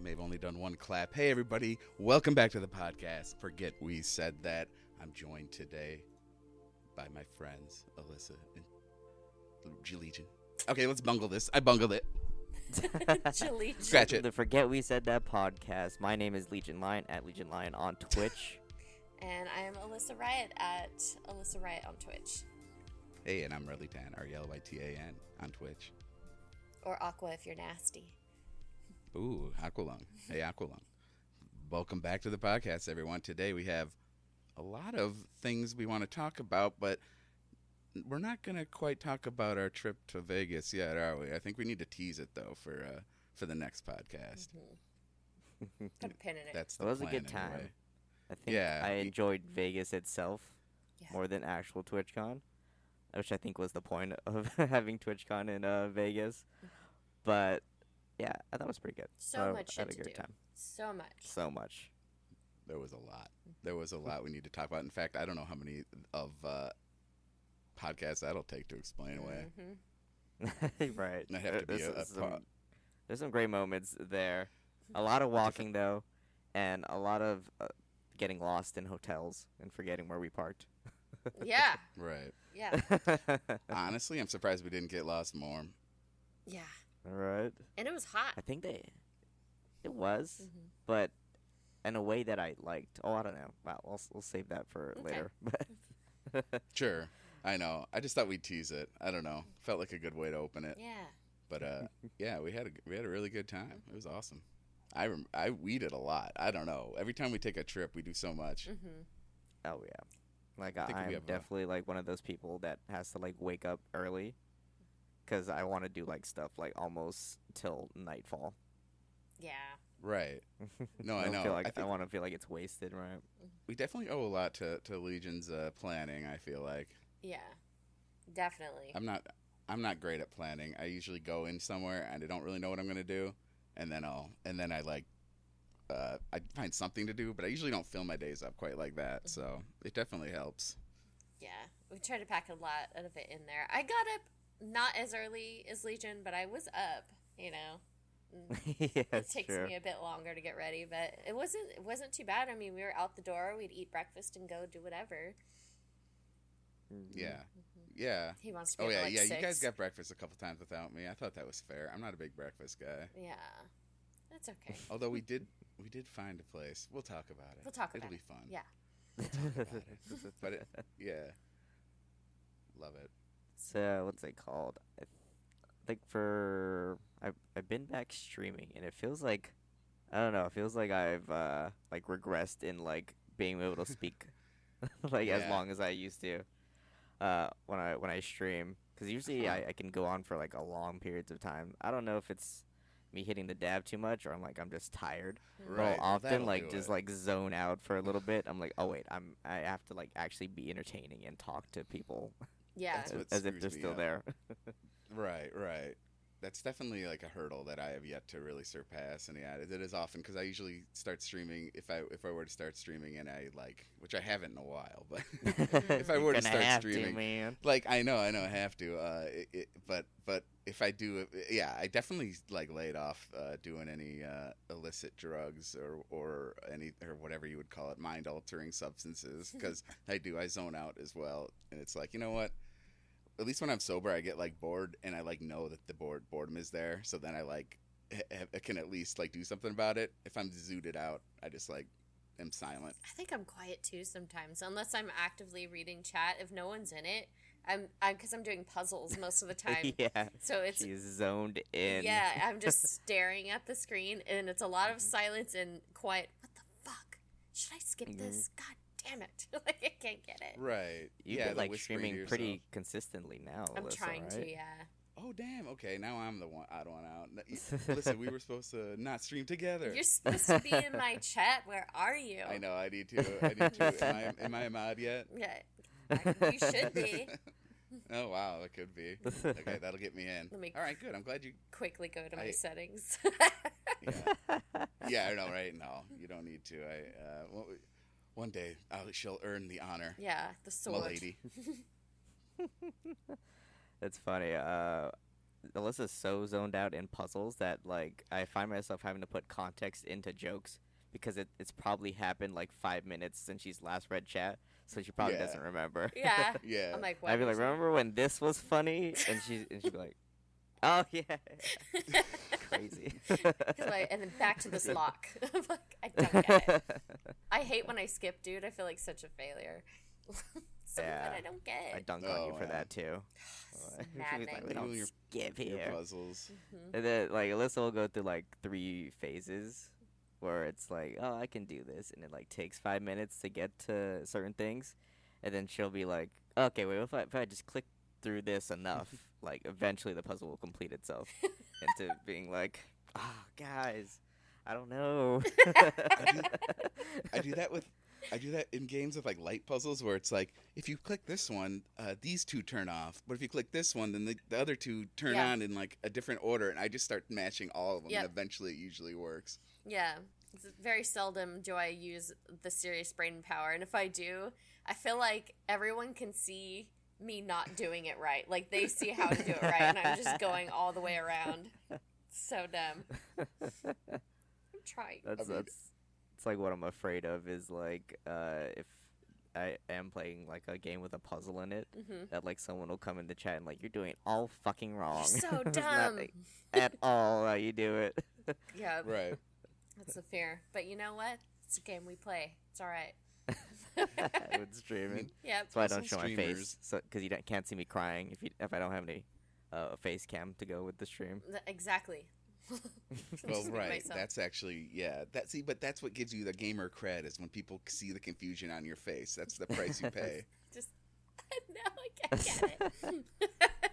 may have only done one clap. Hey, everybody. Welcome back to the podcast. Forget we said that. I'm joined today by my friends, Alyssa and Legion. Okay, let's bungle this. I bungled it. Scratch it. The Forget We Said That podcast. My name is Legion Lion at Legion Lion on Twitch. And I am Alyssa Riot at Alyssa Riot on Twitch. Hey, and I'm Relytan, R-E-L-Y-T-A-N, on Twitch. Or Aqua if you're nasty. Ooh, Aqualung. Hey, Aqualung. Welcome back to the podcast, everyone. Today we have a lot of things we want to talk about, but we're not going to quite talk about our trip to Vegas yet, are we? I think we need to tease it, though, for the next podcast. Mm-hmm. Put a pin in it. That's the It was a plan, good time. anyway. I think I enjoyed Vegas itself more than actual TwitchCon, which I think was the point of having TwitchCon in Vegas. But yeah, I thought it was pretty good. So much shit I had a to great do. time. So much. There was a lot. There was a lot we need to talk about. In fact, I don't know how many of podcasts that'll take to explain away. Mm-hmm. Right. Might have to be there's some great moments there. A lot of walking, though, and a lot of getting lost in hotels and forgetting where we parked. Yeah. Right. Yeah. Honestly, I'm surprised we didn't get lost more. Yeah. All right. And it was hot. I think it was, but in a way that I liked. Oh, I don't know. Well, we'll save that for later. Sure. I know. I just thought we'd tease it. I don't know. Felt like a good way to open it. Yeah. But yeah, we had a really good time. It was awesome. We did a lot. I don't know. Every time we take a trip, we do so much. Mm-hmm. Oh yeah. Like I think I'm definitely like one of those people that has to like wake up early, because I want to do like stuff like almost till nightfall. Yeah. Right. No, I know. I want to feel like it's wasted, right? We definitely owe a lot to Legion's planning. I feel like. Yeah. Definitely. I'm not great at planning. I usually go in somewhere and I don't really know what I'm gonna do, and then I find something to do, but I usually don't fill my days up quite like that. Mm-hmm. So it definitely helps. Yeah, we tried to pack a lot of it in there. I got up not as early as Legion, but I was up. You know, it takes me a bit longer to get ready, but it wasn't too bad. I mean, we were out the door. We'd eat breakfast and go do whatever. Yeah. Yeah. He wants to be yeah, like yeah. 6. You guys got breakfast a couple times without me. I thought that was fair. I'm not a big breakfast guy. Yeah, that's okay. Although we did find a place. We'll talk about it. It'll be fun. Yeah. We'll talk about it. But yeah, love it. So what's it called? I think I've been back streaming, and it feels like I don't know. It feels like I've like regressed in like being able to speak like as long as I used to. When I stream, because usually I can go on for like a long periods of time. I don't know if it's me hitting the dab too much or I'm just tired. Right. I'll often like just like zone out for a little bit. I'm like, oh wait, I have to like actually be entertaining and talk to people. Yeah. as if they're still there. Right. That's definitely like a hurdle that I have yet to really surpass, and yeah, it is often because I usually start streaming if I were to start streaming and I which I haven't in a while, but if I were to start streaming, man. like I know I have to, but if I do, I definitely like laid off doing any illicit drugs or whatever you would call it, mind altering substances, because I zone out as well, and it's like, you know what? At least when I'm sober, I get like bored, and I like know that the boredom is there. So then I like I can at least like do something about it. If I'm zooted out, I just like am silent. I think I'm quiet too sometimes, unless I'm actively reading chat. If no one's in it, because I'm doing puzzles most of the time. Yeah. So she's zoned in. Yeah, I'm just staring at the screen, and it's a lot of silence and quiet. What the fuck? Should I skip this? God damn it. Like, I can't get it. Right. You've been like streaming pretty consistently now, I'm Alyssa, trying right? to, yeah. Oh, damn. Okay, now I'm the odd one out. Listen, we were supposed to not stream together. You're supposed to be in my chat. Where are you? I know. I need to. Am I a mod yet? Yeah. You should be. Oh, wow. It could be. Okay, that'll get me in. All right, good. I'm glad you... quickly go to my settings. Yeah, I know, right? No, you don't need to. One day, she'll earn the honor. Yeah, the sword. My lady. That's funny. Alyssa's so zoned out in puzzles that like I find myself having to put context into jokes because it's probably happened like 5 minutes since she's last read chat, so she probably doesn't remember. Yeah. Yeah. I'm like, what? I'd be like, remember when this was funny? And she'd be like, oh yeah. Crazy. And then back to this lock. I'm like, I don't get it. I hate when I skip, dude. I feel like such a failure. That I don't get. I dunk on you for that too. Maddening. Like, we don't skip here. Puzzles. And then like Alyssa will go through like 3 phases where it's like, oh, I can do this, and it like takes 5 minutes to get to certain things, and then she'll be like, okay, wait, if I just click through this enough, like eventually the puzzle will complete itself into being like, guys, I don't know. I do that in games with like light puzzles where it's like, if you click this one, these 2 turn off, but if you click this one, then the other 2 turn on in like a different order, and I just start matching all of them, and eventually it usually works. Yeah. It's very seldom do I use the serious brain power, and if I do, I feel like everyone can see me not doing it right. Like, they see how to do it right, and I'm just going all the way around. So dumb. I'm trying. It's like what I'm afraid of is like if I am playing like a game with a puzzle in it, that like someone will come in the chat and like, you're doing it all fucking wrong. You're so dumb. It's not, like, at all how you do it. Yeah. Right. That's a fear. But you know what? It's a game we play. It's all right. With streaming. Yeah. That's why I don't show my face, because you can't see me crying if I don't have any face cam to go with the stream. Exactly. Well, right. That's actually, but that's what gives you the gamer cred, is when people see the confusion on your face. That's the price you pay. No, I can't get it.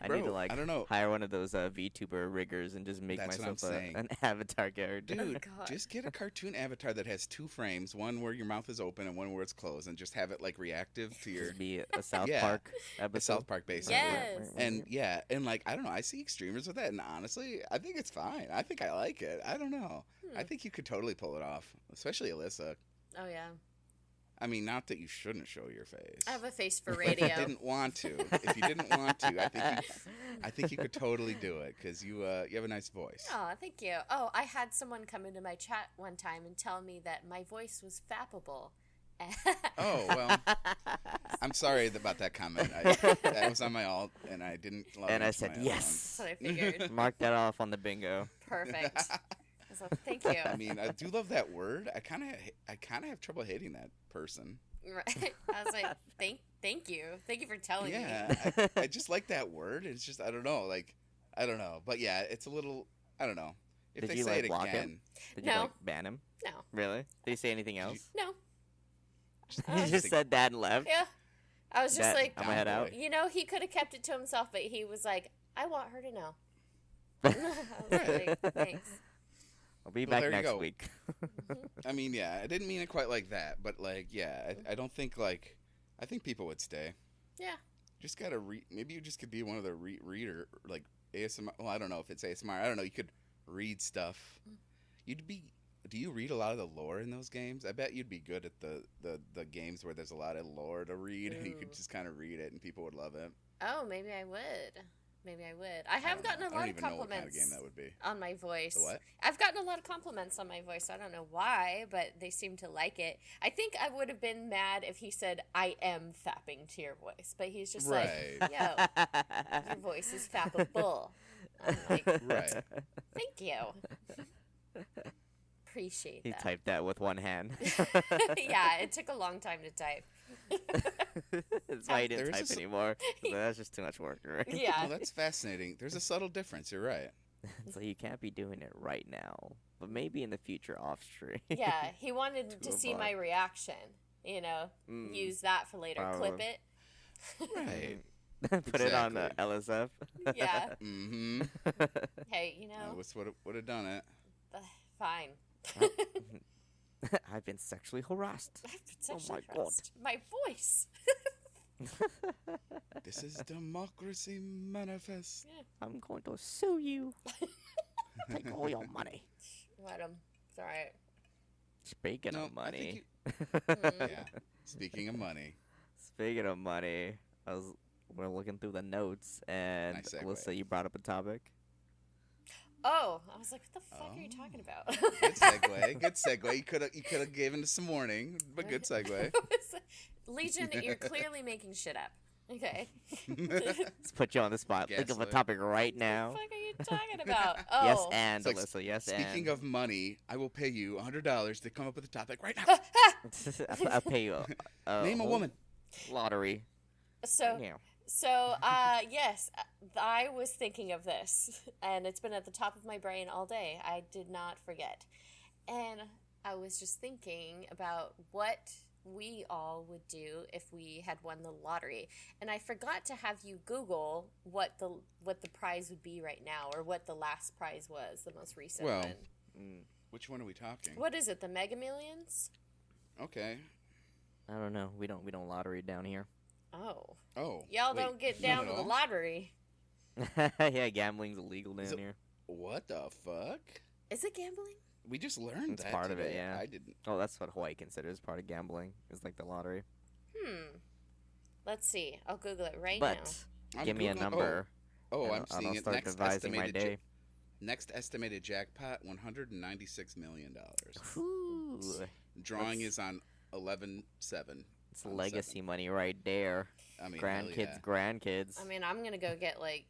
I need to like, I don't know, hire one of those VTuber riggers and just make myself an avatar character. Dude, just get a cartoon avatar that has 2 frames, one where your mouth is open and one where it's closed, and just have it like reactive to your. Just be a South Park episode. A South Park basically. Yes. And like, I don't know, I see streamers with that, and honestly, I think it's fine. I think I like it. I don't know. I think you could totally pull it off, especially Alyssa. Oh yeah. I mean, not that you shouldn't show your face. I have a face for radio. If you didn't want to, I think you could totally do it, because you have a nice voice. Oh, thank you. Oh, I had someone come into my chat one time and tell me that my voice was fappable. Oh, well, I'm sorry about that comment. That was on my alt, and I didn't log And I into said my yes. That's what I figured. Mark that off on the bingo. Perfect. So thank you. I mean, I do love that word. I kind of have trouble hating that person. Right. I was like, thank you for telling me. Yeah, I just like that word. It's just, I don't know, but yeah, it's a little, I don't know. If Did they you say like it block again, him? Did you No. like ban him? No. Really? Did he say anything else? No. He just said that and left. Yeah. I was just like, I'm gonna head out. you know, he could have kept it to himself, but he was like, I want her to know. I was like, thanks. I'll be back next week. I mean, yeah, I didn't mean it quite like that, but like, yeah, I don't think like, I think people would stay. Yeah. Just gotta maybe you just could be one of the reader, like ASMR. Well, I don't know if it's ASMR. I don't know. You could read stuff. Do you read a lot of the lore in those games? I bet you'd be good at the games where there's a lot of lore to read, and you could just kind of read it, and people would love it. Oh, maybe I would. I have gotten a lot of compliments know what kind of game that would be. on my voice. The what? I've gotten a lot of compliments on my voice. I don't know why, but they seem to like it. I think I would have been mad if he said, I am fapping to your voice. But he's just like, yo, your voice is fappable. I'm like, right. Thank you. Appreciate that. He typed that with one hand. Yeah, it took a long time to type. That's why he didn't type anymore. That's just too much work, right? Yeah. Well, that's fascinating. There's a subtle difference. You're right. So you can't be doing it right now, but maybe in the future off stream. Yeah, he wanted to see my reaction. You know, use that for later. Clip it. Right. Put it on LSF. Yeah. Mm-hmm. Hey, you know. That's what would have done it. Fine. I've been sexually harassed. Oh my God. My voice. This is Democracy Manifest. Yeah. I'm going to sue you. Take all your money. Let him. It's all right. Speaking of money. Yeah. Speaking of money. We're looking through the notes, and Nice segue. Alyssa, you brought up a topic. Oh, I was like, what the fuck are you talking about? Good segue. Good segue. You could have given us some warning, but good segue. Legion, you're clearly making shit up. Okay. Let's put you on the spot. Think of a topic right now. What the fuck are you talking about? Oh. Yes, and Alyssa. Yes, speaking of money, I will pay you $100 to come up with a topic right now. I'll pay you. Name a woman. Lottery. So, yes, I was thinking of this, and it's been at the top of my brain all day. I did not forget. And I was just thinking about what we all would do if we had won the lottery. And I forgot to have you Google what the prize would be right now, or what the last prize was, the most recent one. Which one are we talking? What is it, the Mega Millions? Okay. I don't know. We don't lottery down here. Oh. Y'all don't get down with the lottery. Yeah, gambling's illegal down here. What the fuck? Is it gambling? We just learned it's that part today. of it, yeah. I didn't. Oh, that's what Hawaii considers part of gambling. Is like the lottery. Let's see. I'll Google it right now. Give me a number. I'm seeing it. Next estimated jackpot, $196 million. Ooh. Drawing is on 11/7. It's legacy money right there. I mean, grandkids. I mean, I'm going to go get, like,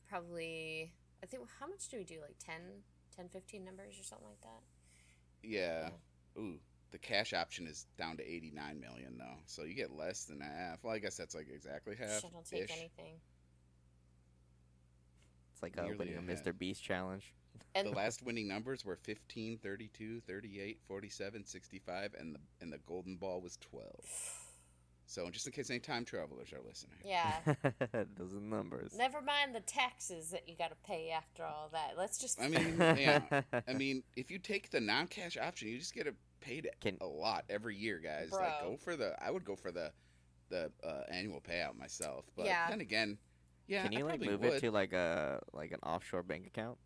probably, I think, how much do we do? Like 10, 15 numbers or something like that? Yeah. Ooh, the cash option is down to 89 million, though. So you get less than half. Well, I guess that's, like, exactly half. I don't take anything. It's like opening a Mr. Beast challenge. And the last winning numbers were 15, 32, 38, 47, 65, and the golden ball was 12. So just in case any time travelers are listening. Yeah. Those are numbers. Never mind the taxes that you got to pay after all that. Let's just... I mean, yeah. I mean, if you take the non-cash option, you just get paid a lot every year, guys. Bro. Like, I would go for the annual payout myself. But then again, Can you like move it to like an offshore bank account?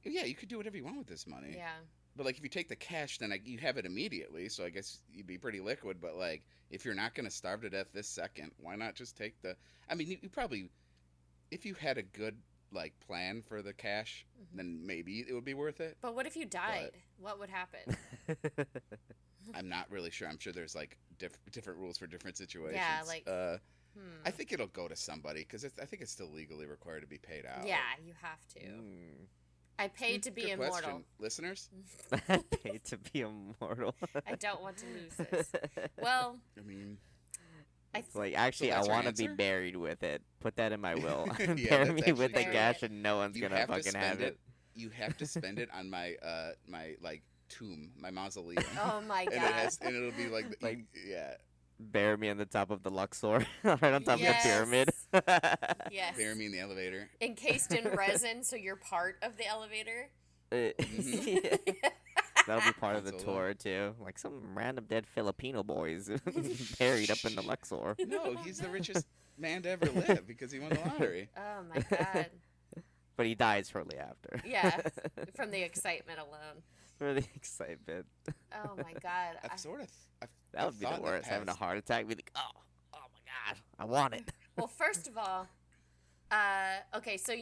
Yeah, you could do whatever you want with this money. Yeah. But, like, if you take the cash, then you have it immediately, so I guess you'd be pretty liquid. But, like, if you're not going to starve to death this second, why not just take the... I mean, you probably... If you had a good, like, plan for the cash, then maybe it would be worth it. But what if you died? What would happen? I'm not really sure. I'm sure there's, like, different rules for different situations. Yeah, like... I think it'll go to somebody, because I think it's still legally required to be paid out. Yeah, you have to. I paid to be immortal. Question. Listeners? I paid to be immortal. I don't want to lose this. Well, I mean... It's like, actually, I want to be buried with it. Put that in my will. Yeah, Bury me with the cash and no one's going to fucking have it. You have to spend it on my, like, tomb, my mausoleum. Oh, my God. And it'll be like yeah. Bury me on the top of the Luxor, right on top of the pyramid. Yes. Bury me in the elevator. Encased in resin, so you're part of the elevator. That'll be part of the tour, too. Like some random dead Filipino boys buried up in the Luxor. No, he's the richest man to ever live because he won the lottery. Oh, my God. But he died shortly after. Yeah, from the excitement alone. For the excitement. Oh, my God. That would be the worst, having a heart attack. Be like, oh my God, I want it. Well, first of all, okay, so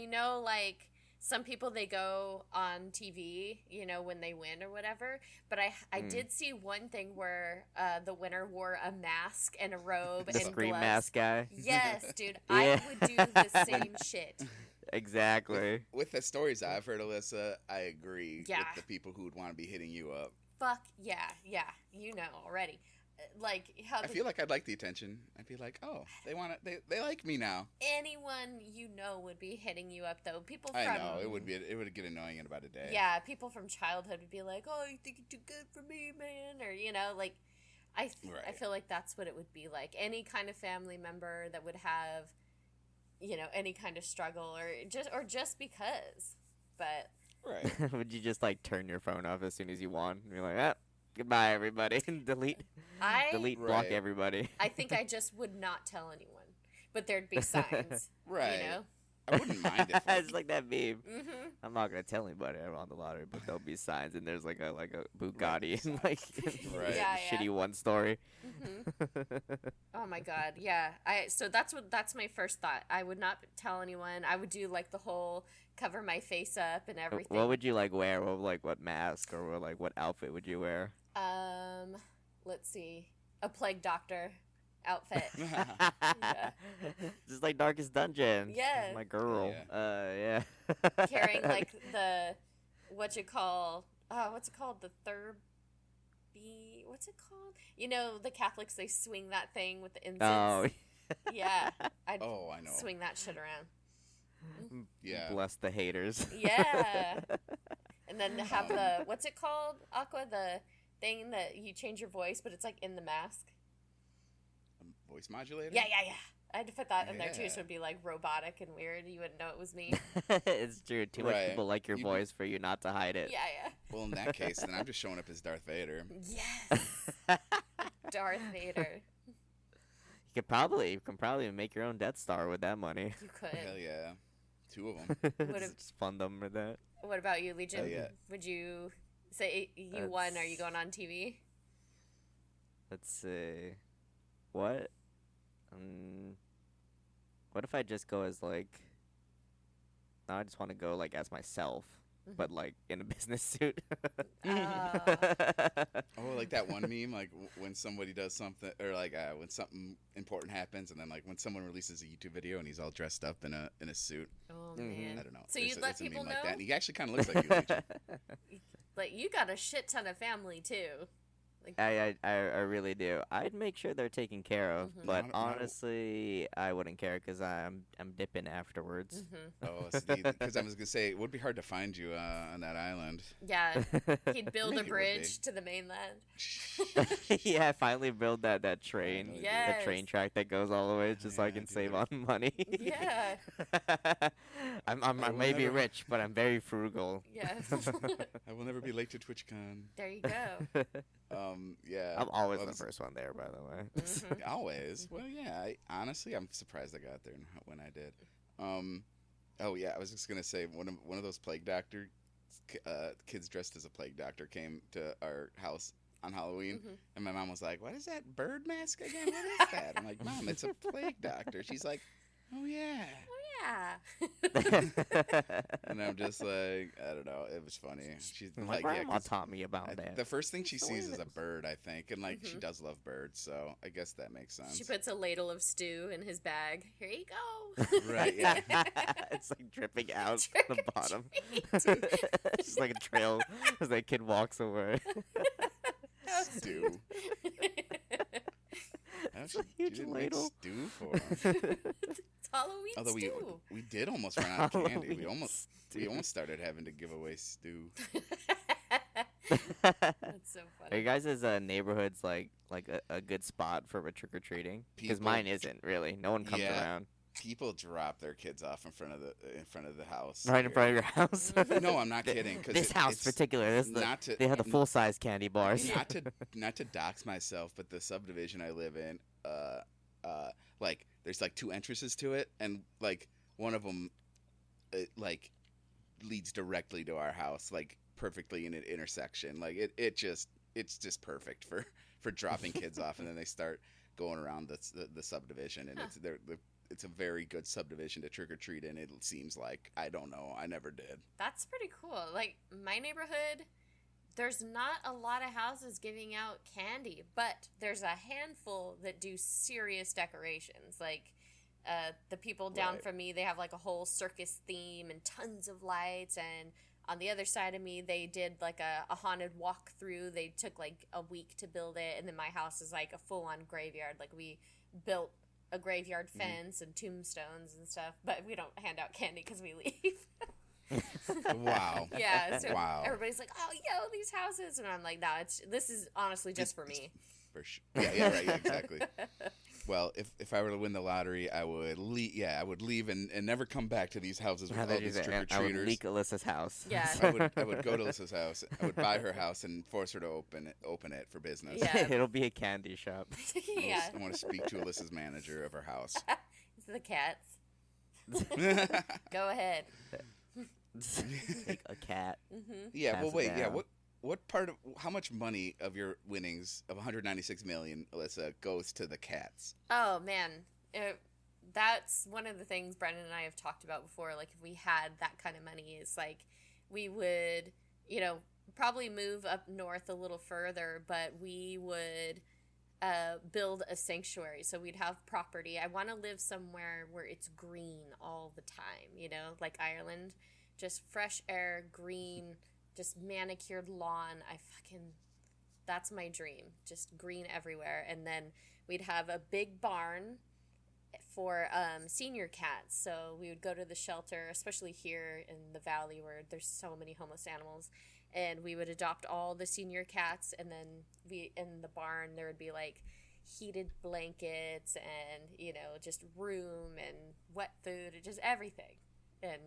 like, some people, they go on TV, when they win or whatever, but I did see one thing where the winner wore a mask and a robe and Scream gloves. Mask guy? Yes, dude, yeah. I would do the same shit. Exactly. With the stories I've heard, Alyssa, I agree with the people who would want to be hitting you up. Fuck yeah, already. Like how I feel like I'd like the attention. I'd be like, oh, they want to, they like me now. Anyone would be hitting you up though. People from I know it would get annoying in about a day. Yeah, people from childhood would be like, oh, you think you're too good for me, man, or like, I feel like that's what it would be like. Any kind of family member that would have, any kind of struggle or just because, but. Right. Would you just like turn your phone off as soon as you won? And you're like, goodbye, everybody. Delete, block everybody. I think I just would not tell anyone, but there'd be signs. Right. I wouldn't mind if It's like that meme. Mm-hmm. I'm not gonna tell anybody I won the lottery, but there'll be signs, and there's like a Bugatti and like Right. shitty one story. Mm-hmm. Oh my god, yeah. So that's my first thought. I would not tell anyone. I would do like the whole cover my face up and everything. What would you like wear? What mask or what outfit would you wear? Let's see, a plague doctor outfit. Yeah. Just like Darkest Dungeon. Yeah. My girl. Yeah. Carrying like the what's it called? The third B. What's it called? You know, the Catholics, they swing that thing with the incense. Oh. Yeah. I know. Swing that shit around. Yeah. Bless the haters. Yeah. And then have the what's it called? Aqua, the thing that you change your voice, but it's like in the mask. Voice modulator? Yeah. I had to put that in there too, so Yeah. it'd be like robotic and weird. You wouldn't know it was me. It's true. Too much Right. people like your voice for you not to hide it. Yeah. Well, in that case, then I'm just showing up as Darth Vader. Yes. Darth Vader. You can probably make your own Death Star with that money. You could. Hell yeah. 2 of them. Just fund them with that. What about you, Legion? Hell yeah. Would you say you won? Are you going on TV? Let's see. What? What if I just go as like? No, I just want to go like as myself, but like in a business suit. Oh, like that one meme, like when somebody does something, or like when something important happens, and then like when someone releases a YouTube video and he's all dressed up in a suit. Oh man! I don't know. So you'd let people meme know? like that, and he actually kind of looks like you. Legion. Like you got a shit ton of family too. Like, I really do. I'd make sure they're taken care of, but Not- honestly, I wouldn't care because I'm dipping afterwards. Oh, because I was gonna say it would be hard to find you on that island. yeah, he'd build Maybe a it would bridge be. to the mainland. Yeah, I finally build that train, Yes. the train track that goes all the way, just so I Yeah, can dude. save on money. Yeah, I may be rich, but I'm very frugal. yeah. I will never be late to TwitchCon. There you go. Yeah. I'm always Well, the first one there, by the way. Mhm. Always. Well, yeah. Honestly, I'm surprised I got there when I did. Oh yeah, I was just gonna say one of those plague doctor kids dressed as a plague doctor came to our house on Halloween, and my mom was like, "What is that bird mask again? What is that?" I'm like, "Mom, it's a plague doctor." She's like, "Oh yeah," Yeah. and I'm just like, I don't know. It was funny. She's My like, yeah, grandma 'cause taught me about that. the first thing she So sees what is a is- bird, I think, and like she does love birds, so I guess that makes sense. She puts a ladle of stew in his bag. Here you go. Right, yeah. It's like dripping out Trick the or bottom. treat. It's just like a trail as that kid walks away. Stew. It's a huge didn't make ladle. stew for him. It's Halloween Although stew. we did almost run out of candy. We Halloween almost started having to give away stew. That's so Are funny. you guys' neighborhoods like a good spot for trick or treating? Because People- mine isn't really. No one comes Yeah. around. People drop their kids off in front of the house. Right in front of your house. No, I'm not kidding. 'Cause This house, it's particular. They have the full size candy bars. not to dox myself, but the subdivision I live in, like there's like 2 entrances to it, and like one of them, like leads directly to our house, like perfectly in an intersection. Like it's just perfect for dropping kids off, and then they start going around the subdivision, and it's a very good subdivision to trick or treat in. It seems like, I don't know, I never did. That's pretty cool. Like my neighborhood, there's not a lot of houses giving out candy, but there's a handful that do serious decorations. Like the people down Right. from me, they have like a whole circus theme and tons of lights. And on the other side of me, they did like a haunted walkthrough. They took like a week to build it, and then my house is like a full-on graveyard. Like we built a graveyard fence and tombstones and stuff, but we don't hand out candy because we leave. Wow. Yeah, so Wow. everybody's like, "Oh, yo, these houses," and I'm like, "No, this is honestly just for me." For sure. Yeah, right, yeah, exactly. Well, if I were to win the lottery, I would leave. Yeah, I would leave and never come back to these houses with all these trick or I would treaters. leak Alyssa's house. Yeah. I would go to Alyssa's house. I would buy her house and force her to open it for business. Yeah. It'll be a candy shop. Yeah, I want to speak to Alyssa's manager of her house. it's the cats. Go ahead. Take a cat. Yeah. Pass Well, it wait. Yeah. down. What part of how much money of your winnings of 196 million, Alyssa, goes to the cats? Oh man, that's one of the things Brendan and I have talked about before. Like, if we had that kind of money, is like we would, probably move up north a little further, but we would build a sanctuary. So we'd have property. I want to live somewhere where it's green all the time, like Ireland. Just fresh air, green, just manicured lawn. That's my dream. Just green everywhere. And then we'd have a big barn for senior cats. So we would go to the shelter, especially here in the valley where there's so many homeless animals. And we would adopt all the senior cats, and then in the barn there would be like heated blankets and just room and wet food and just everything. And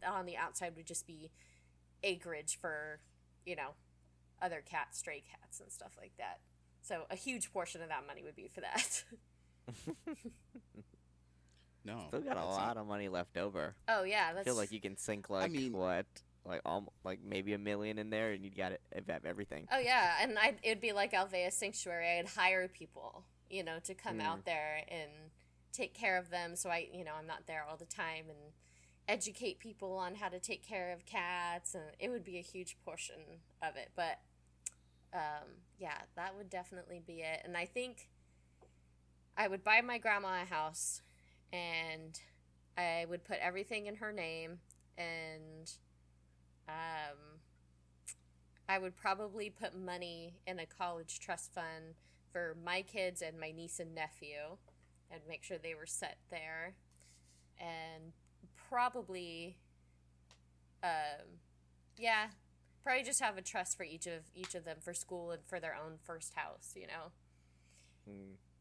on the outside would just be acreage for other cats, stray cats and stuff like that. So a huge portion of that money would be for that. No, Still got a lot of money left over. Oh yeah, I feel like you can sink maybe $1 million in there, and you'd have everything. Oh yeah, and it'd be like Alvea Sanctuary. I'd hire people, to come out there and take care of them. So I'm not there all the time, and educate people on how to take care of cats, and it would be a huge portion of it. But yeah, that would definitely be it. And I think I would buy my grandma a house, and I would put everything in her name, and I would probably put money in a college trust fund for my kids and my niece and nephew, and make sure they were set there. And probably, probably just have a trust for each of them for school and for their own first house,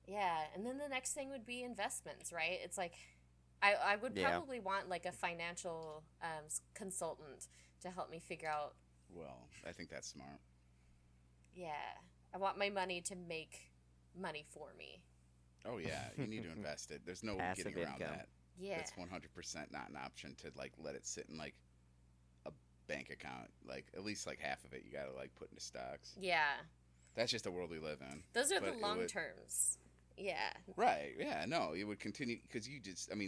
Yeah, and then the next thing would be investments, right? It's like, I would probably want like a financial consultant to help me figure out. Well, I think that's smart. Yeah, I want my money to make money for me. Oh yeah, you need to invest it. There's no Passive getting around income. that. Yeah, That's 100% not an option to like let it sit in like a bank account. Like at least like half of it you gotta like put into stocks. yeah. That's just the world we live in. Those are But the it long would- terms. Yeah. Right. Yeah. No, it would continue because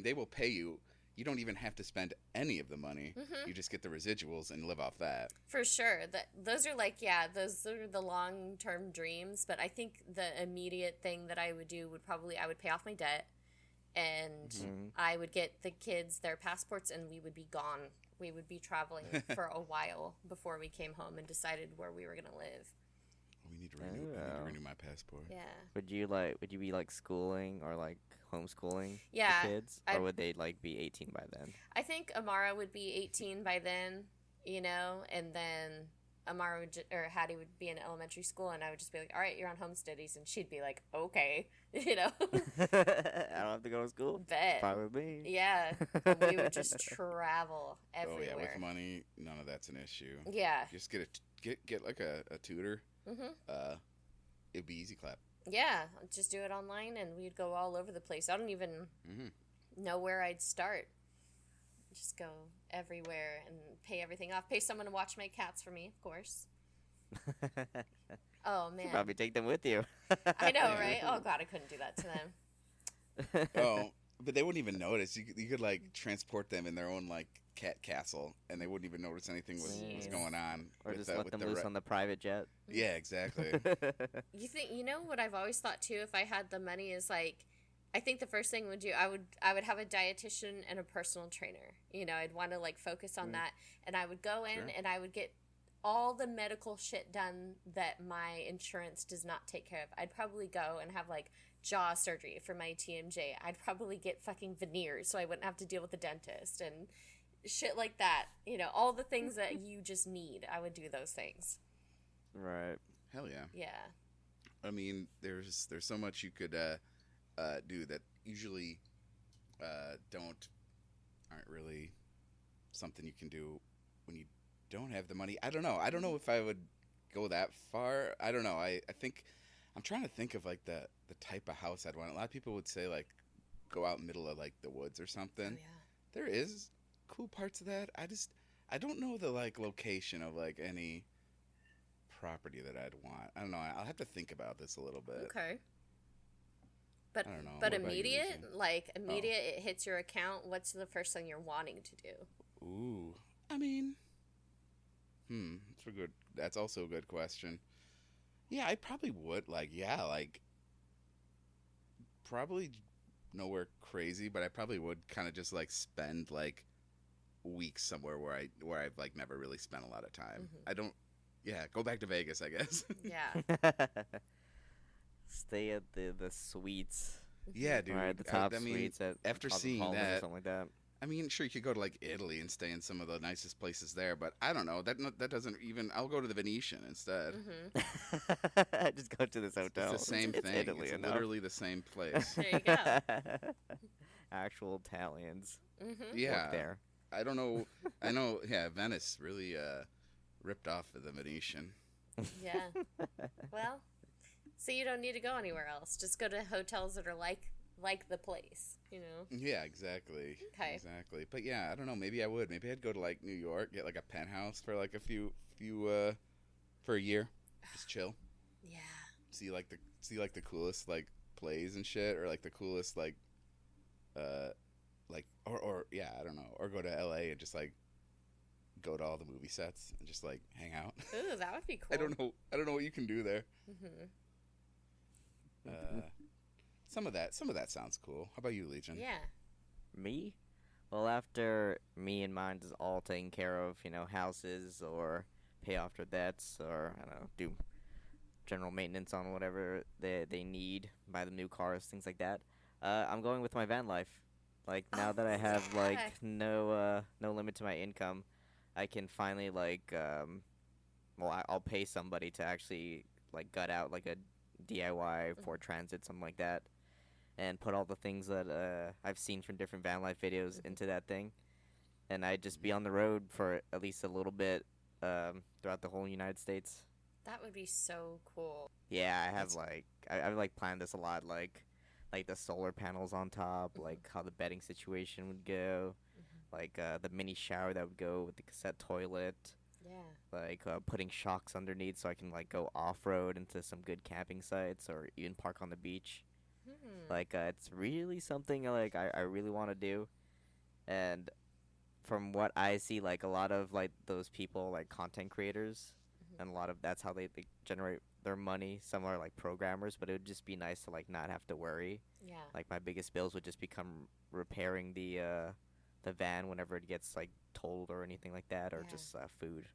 they will pay you. You don't even have to spend any of the money. Mhm. You just get the residuals and live off that. For sure. Those are those are the long-term dreams, but I think the immediate thing that I would do I would pay off my debt, and I would get the kids their passports, and we would be gone. We would be traveling for a while before we came home and decided where we were going to live. We need to renew. I need to renew my passport. Yeah. Would you be like schooling or like homeschooling Yeah, the kids, or would they like be 18 by then? I think Amara would be 18 by then, and then Amara or Hattie would be in elementary school, and I would just be like, all right, you're on home studies, and she'd be like, okay, I don't have to go to school. Bet. Probably. Yeah, and we would just travel everywhere. Oh yeah, with money, none of that's an issue. Yeah. Just get like a tutor. Mhm. It'd be easy clap. Yeah, just do it online, and we'd go all over the place. I don't even know where I'd start. Just go everywhere and pay everything off. Pay someone to watch my cats for me, of course. Oh man, Probably take them with you. I know, right? Oh god, I couldn't do that to them. Oh, but they wouldn't even notice. You could like transport them in their own like cat castle, and they wouldn't even notice anything was Jeez. going on. Or with, just let with them the loose on the private jet. Yeah, exactly. You know what I've always thought too, if I had the money, is like, I think the first thing I would have a dietitian and a personal trainer. I'd want to like focus on that, and I would go in Sure. and I would get all the medical shit done that my insurance does not take care of. I'd probably go and have like jaw surgery for my TMJ. I'd probably get fucking veneers so I wouldn't have to deal with the dentist and shit like that. All the things that you just need. I would do those things. Right. Hell yeah. Yeah. I mean, there's so much you could do that usually aren't really something you can do when you don't have the money. I don't know if I would go that far. I don't know. I think I'm trying to think of like the type of house I'd want. A lot of people would say like go out in the middle of like the woods or something. Oh, yeah. there is cool parts of that. I don't know the like location of like any property that I'd want. I don't know. I'll have to think about this a little bit. Okay. But I don't know. but What about you, immediate, Legion? like Oh, immediate, it hits your account. What's the first thing you're wanting to do? ooh. I mean, that's a good. That's also a good question. Yeah, I probably would. Like, yeah, like probably nowhere crazy, but I probably would kind of just like spend like weeks somewhere where I've like never really spent a lot of time. Hmm. I don't. Yeah, go back to Vegas, I guess. Yeah. Stay at the suites, Hmm. Yeah, or at dude. the top I mean, suites at after seeing Cosmopolitan or that, something like that. I mean, sure you could go to like Italy and stay in some of the nicest places there, but I don't know. That doesn't even. I'll go to the Venetian instead. Hmm. Just go to this It's hotel. the same It's thing. Italy It's enough. literally the same place. There you go. Actual Italians Hmm. Yeah, work there. I don't know. I know. Yeah, Venice really ripped off of the Venetian. Yeah. Well, so you don't need to go anywhere else. Just go to hotels that are like the place. You know. Yeah, exactly. Okay. Exactly. But yeah, I don't know. Maybe I would. Maybe I'd go to like New York, get like a penthouse for like a few for a year, just chill. Yeah. See like the coolest like plays and shit, or like the coolest uh like or yeah, I don't know, or go to L.A. and just like go to all the movie sets and just like hang out. Ooh, that would be cool. I don't know. I don't know what you can do there. Hmm. Uh, some of that sounds cool. How about you, Legion? Yeah. Me? Well, after me and mine is all taken care of, houses or pay off their debts or, I don't know, do general maintenance on whatever they need, buy them new cars, things like that. I'm going with my van life. Like, now Oh that I have, like, yeah. no limit to my income, I can finally, like, I'll pay somebody to actually, like, gut out, like, a DIY Ford Transit, something like that, and put all the things that I've seen from different van life videos Mhm. into that thing, and I'd just be on the road for at least a little bit throughout the whole United States. That would be so cool. Yeah, I have That's I've like planned this a lot, like the solar panels on top, Mhm. like how the bedding situation would go, Mhm. like the mini shower that would go with the cassette toilet, Yeah. like putting shocks underneath so I can like go off road into some good camping sites or even park on the beach. Hmm. Like it's really something like I really want to do, and from what I see, like a lot of like those people like content creators, Mhm. and a lot of that's how they generate their money. Some are like programmers, but it would just be nice to like not have to worry. Yeah. Like my biggest bills would just become repairing the van whenever it gets like totaled or anything like that, or Yeah. just food.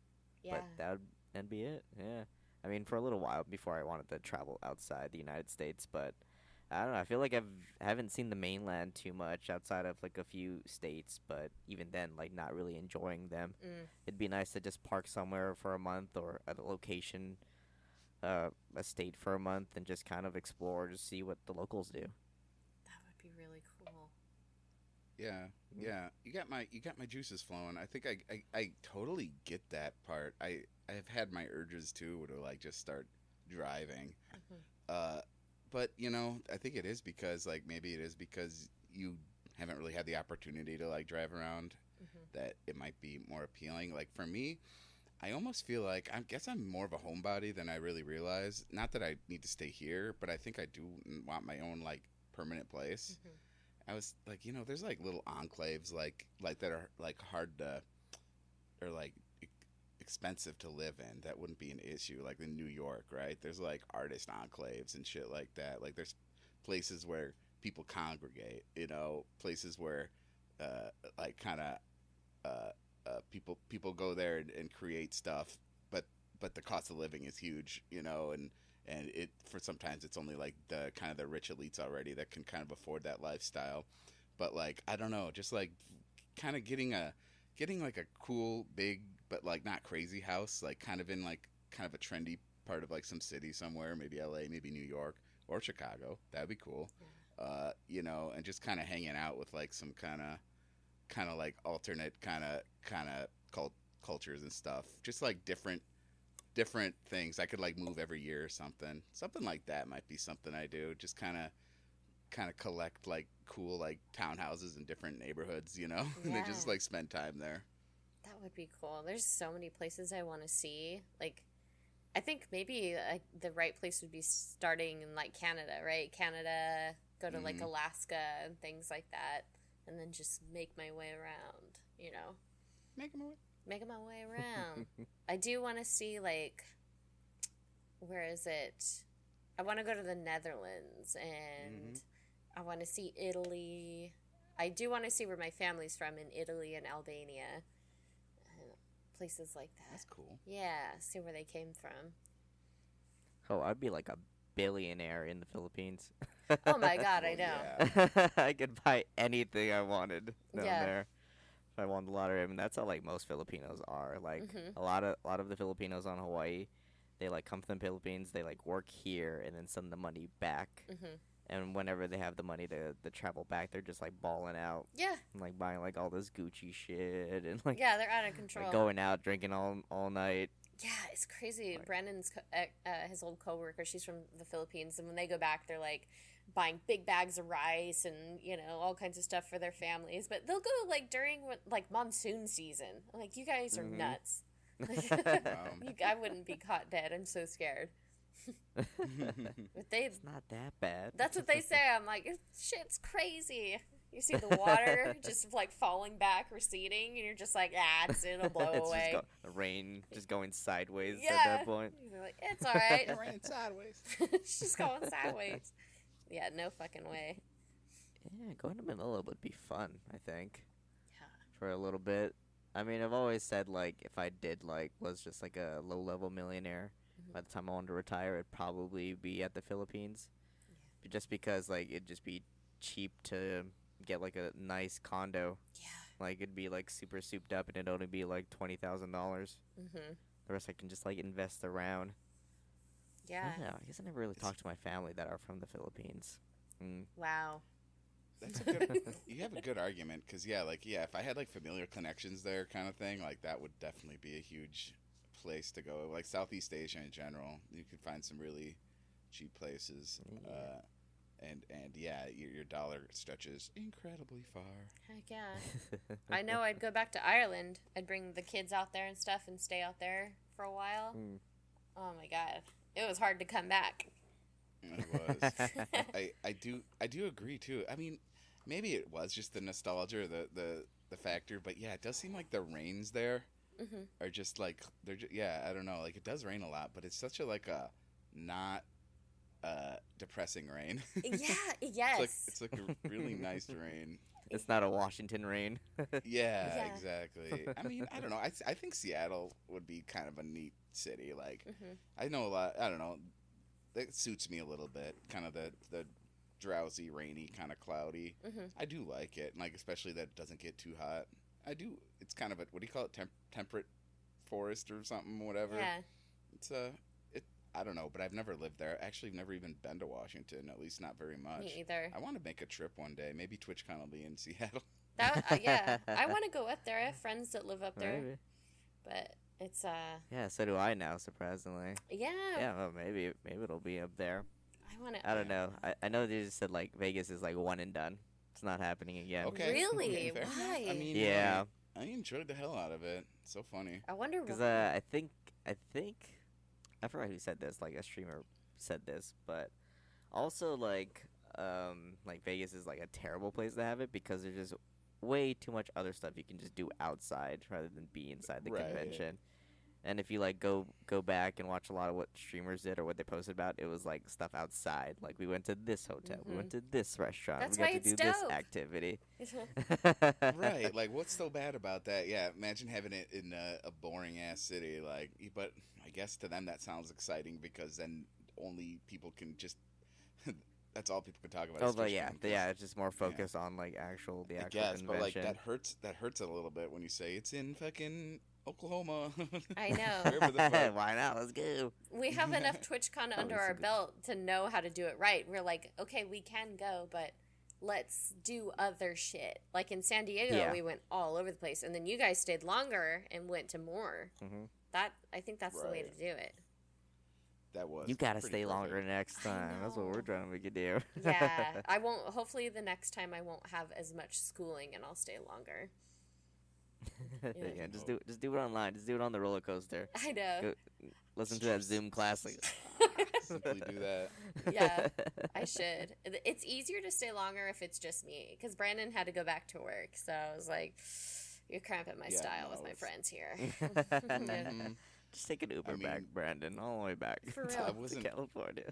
Yeah. But that'd be it. Yeah. I mean, for a little while before I wanted to travel outside the United States, but I don't know. I feel like I haven't seen the mainland too much outside of like a few states, but even then, like not really enjoying them. Mm. It'd be nice to just park somewhere for a month or at a location, a state for a month, and just kind of explore, just see what the locals do. That would be really cool. Yeah, Mm. yeah. You got my juices flowing. I think I totally get that part. I've had my urges too to like just start driving. Mhm. Uh, but I think it is because like maybe it is because you haven't really had the opportunity to like drive around Mhm. that it might be more appealing. Like for me, I almost feel like I guess I'm more of a homebody than I really realize. Not that I need to stay here, but I think I do want my own like permanent place. Mhm. I was like, there's like little enclaves like that are like hard to or like expensive to live in. That wouldn't be an issue. Like in New York, right? There's like artist enclaves and shit like that. Like there's places where people congregate. Places where like kind of people go there and create stuff, but the cost of living is huge. And it for sometimes it's only like the kind of the rich elites already that can kind of afford that lifestyle. But like I don't know, just like kind of getting like a cool big but like not crazy house, like kind of in like kind of a trendy part of like some city somewhere, maybe LA, maybe New York or Chicago. That'd be cool. Yeah. And just kind of hanging out with like some kind of like alternate kind of cultures and stuff. Just like different things. I could like move every year or something. Something like that might be something I do. Just kind of kind of collect like cool like townhouses in different neighborhoods, you know, and Yeah. they just like spend time there. That would be cool. There's so many places I want to see. Like, I think maybe the right place would be starting in like Canada, right? Canada, go to like Alaska and things like that, and then just make my way around, you know? Making my way around. I do want to see, like, where is it? I want to go to the Netherlands, and I want to see Italy. I do want to see where my family's from in Italy and Albania. Places like that. That's cool. Yeah, see where they came from. Oh, I'd be like a billionaire in the Philippines. Oh my god, I know. Yeah. I could buy anything I wanted down Yeah. there. If I won the lottery, I mean that's how like most Filipinos are. Like a lot of the Filipinos on Hawaii, they like come from the Philippines, they like work here and then send the money back. And whenever they have the money to travel back, they're just like balling out. Yeah. And like buying like all this Gucci shit and like Yeah, they're out of control. like, going out drinking all night. Yeah, it's crazy. Like- Brandon's his old coworker, she's from the Philippines, and when they go back, they're like buying big bags of rice and all kinds of stuff for their families. But they'll go like during like monsoon season. I'm like, you guys are nuts. I wouldn't be caught dead. I'm so scared. But It's not that bad. that's what they say. I'm like, shit's crazy. You see the water just like falling back, receding, and you're just like, it'll blow It's away. just the rain just going sideways Yeah. at that point. You're like, it's all right. It ran sideways. It's just going sideways. Yeah, no fucking way. Yeah, going to Manila would be fun, I think. Yeah. For a little bit. I mean, I've always said, like, if I did, like, was just, like, a low-level millionaire, by the time I wanted to retire, it'd probably be at the Philippines. Yeah. Just because, like, it'd just be cheap to get, like, a nice condo. Yeah. Like, it'd be, like, super souped up, and it'd only be, like, $20,000. The rest I can just, like, invest around. Yeah. I don't know. I guess I never really talked to my family that are from the Philippines. Wow. That's a good. You have a good argument because if I had like familiar connections there, kind of thing, like that would definitely be a huge place to go. Like Southeast Asia in general, you could find some really cheap places, and your dollar stretches incredibly far. Heck yeah. I know I'd go back to Ireland. I'd bring the kids out there and stuff and stay out there for a while. Oh my god. It was hard to come back. It was. I do agree too. I mean, maybe it was just the nostalgia, or the factor, but yeah, it does seem like the rains there are just like I don't know, like it does rain a lot, but it's such a like a not depressing rain. Yeah, yes. It's like a really nice rain. It's not a Washington rain. Yeah, exactly. I mean, I don't know. I think Seattle would be kind of a neat city. Like, I know a lot. I don't know. That suits me a little bit. Kind of the drowsy, rainy, kind of cloudy. I do like it. Like, especially that it doesn't get too hot. I do. It's kind of a, what do you call it? Temperate forest or something, whatever. Yeah. It's I don't know, but I've never lived there. Actually, I've never even been to Washington, at least not very much. Me either. I want to make a trip one day. Maybe TwitchCon will be in Seattle. Yeah. I want to go up there. I have friends that live up there. Maybe. But it's Yeah, so do I now, surprisingly. yeah. Yeah, well, maybe it'll be up there. I want to. I don't know. I know they just said like Vegas is like one and done. It's not happening again. Okay. Really? Fair enough. Why? I mean, Yeah. I enjoyed the hell out of it. So funny. I wonder Because why. I forgot who said this. Like a streamer said this, but also like Vegas is like a terrible place to have it because there's just way too much other stuff you can just do outside rather than be inside the Right. convention. And if you like go back and watch a lot of what streamers did or what they posted about, it was like stuff outside. Like we went to this hotel, we went to this restaurant, That's we got why to do it's this dope. activity. Right. Like, what's so bad about that? Yeah. Imagine having it in a boring ass city. Like, but I guess to them that sounds exciting because then only people can just. That's all people can talk about. Oh, is but TwitchCon, yeah, it's just more focused on like the actual I guess, convention. but like that hurts a little bit when you say it's in fucking Oklahoma. I know. Wherever the fuck. Why not? Let's go. We have enough TwitchCon under our good. belt to know how to do it right. We're like, okay, we can go, but let's do other shit. Like in San Diego, Yeah. we went all over the place, and then you guys stayed longer and went to more. Mhm. I think that's the way to Right. do it. that was. You gotta pretty stay perfect. longer next I time. That's what we're know. trying to make you do. Yeah, I won't. Hopefully, the next time I won't have as much schooling, and I'll stay longer. Yeah, just do it online. Just do it on the roller coaster. I know. Go, listen to that Zoom class. Like, Simply do that. Yeah, I should. It's easier to stay longer if it's just me, because Brandon had to go back to work, so I was like, "You're cramping my Yeah, style no, with my it's- friends here." Mhm. just take an Uber back, mean, Brandon, all the way back For to real. I wasn't- California.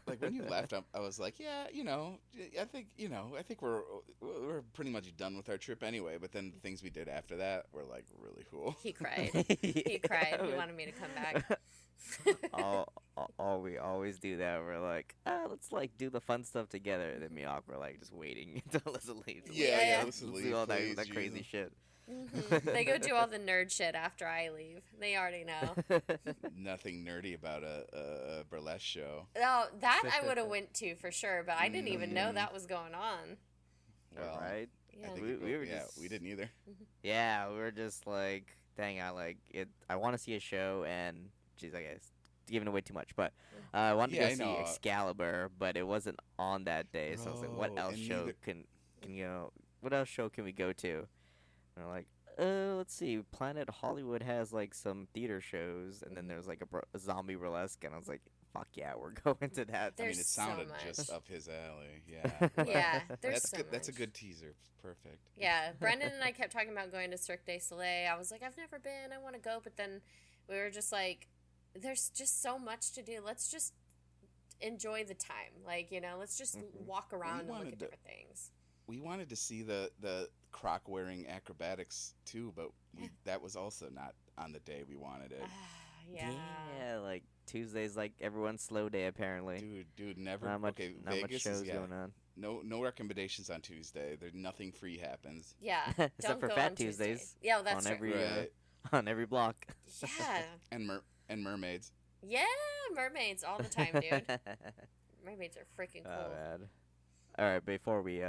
Like when you left, I was like, yeah, I think we're pretty much done with our trip anyway. But then the things we did after that were like really cool. He cried. He cried. He wanted me to come back. We always do that. We're like, let's like do the fun stuff together. And then me and Hawk were like just waiting until Alyssa leaves. Yeah. Let's do all that crazy shit. They go do all the nerd shit after I leave. They already know. Nothing nerdy about a burlesque show. Oh, that I would have went to for sure, but I didn't even know that was going on. Well, All right. Yeah. I think We were just- we didn't either. Yeah, we were just like, dang, I want to see a show, and geez, I guess giving away too much, but I wanted Yeah, to I go see know. Excalibur, but it wasn't on that day, so I was like, what Bro, else and show neither- what else show can we go to? And we're like, let's see, Planet Hollywood has like some theater shows, and then there's like a zombie burlesque, and I was like, fuck yeah, we're going to that. I mean, There's it so sounded much. just up his alley. Yeah. but Yeah, there's that's so good. That's a much. good teaser. Perfect. Yeah, Brendan and I kept talking about going to Cirque du Soleil. I was like, I've never been. I want to go, but then we were just like, there's just so much to do. Let's just enjoy the time. Like, let's just walk around and look wanted at to- different things. We wanted to see the croc wearing acrobatics too, but that was also not on the day we wanted it. Yeah. Yeah, like Tuesday's like everyone's slow day apparently. Dude, never. Not much, okay, not much Vegas shows is going on. no recommendations on Tuesday. There's nothing free happens. Yeah. Except Don't for go Fat on Tuesdays Tuesday. Yeah, well, that's on true. every Right. on every block. Yeah. And mermaids. Yeah, mermaids all the time, dude. Mermaids are freaking cool. Oh man. All right, before we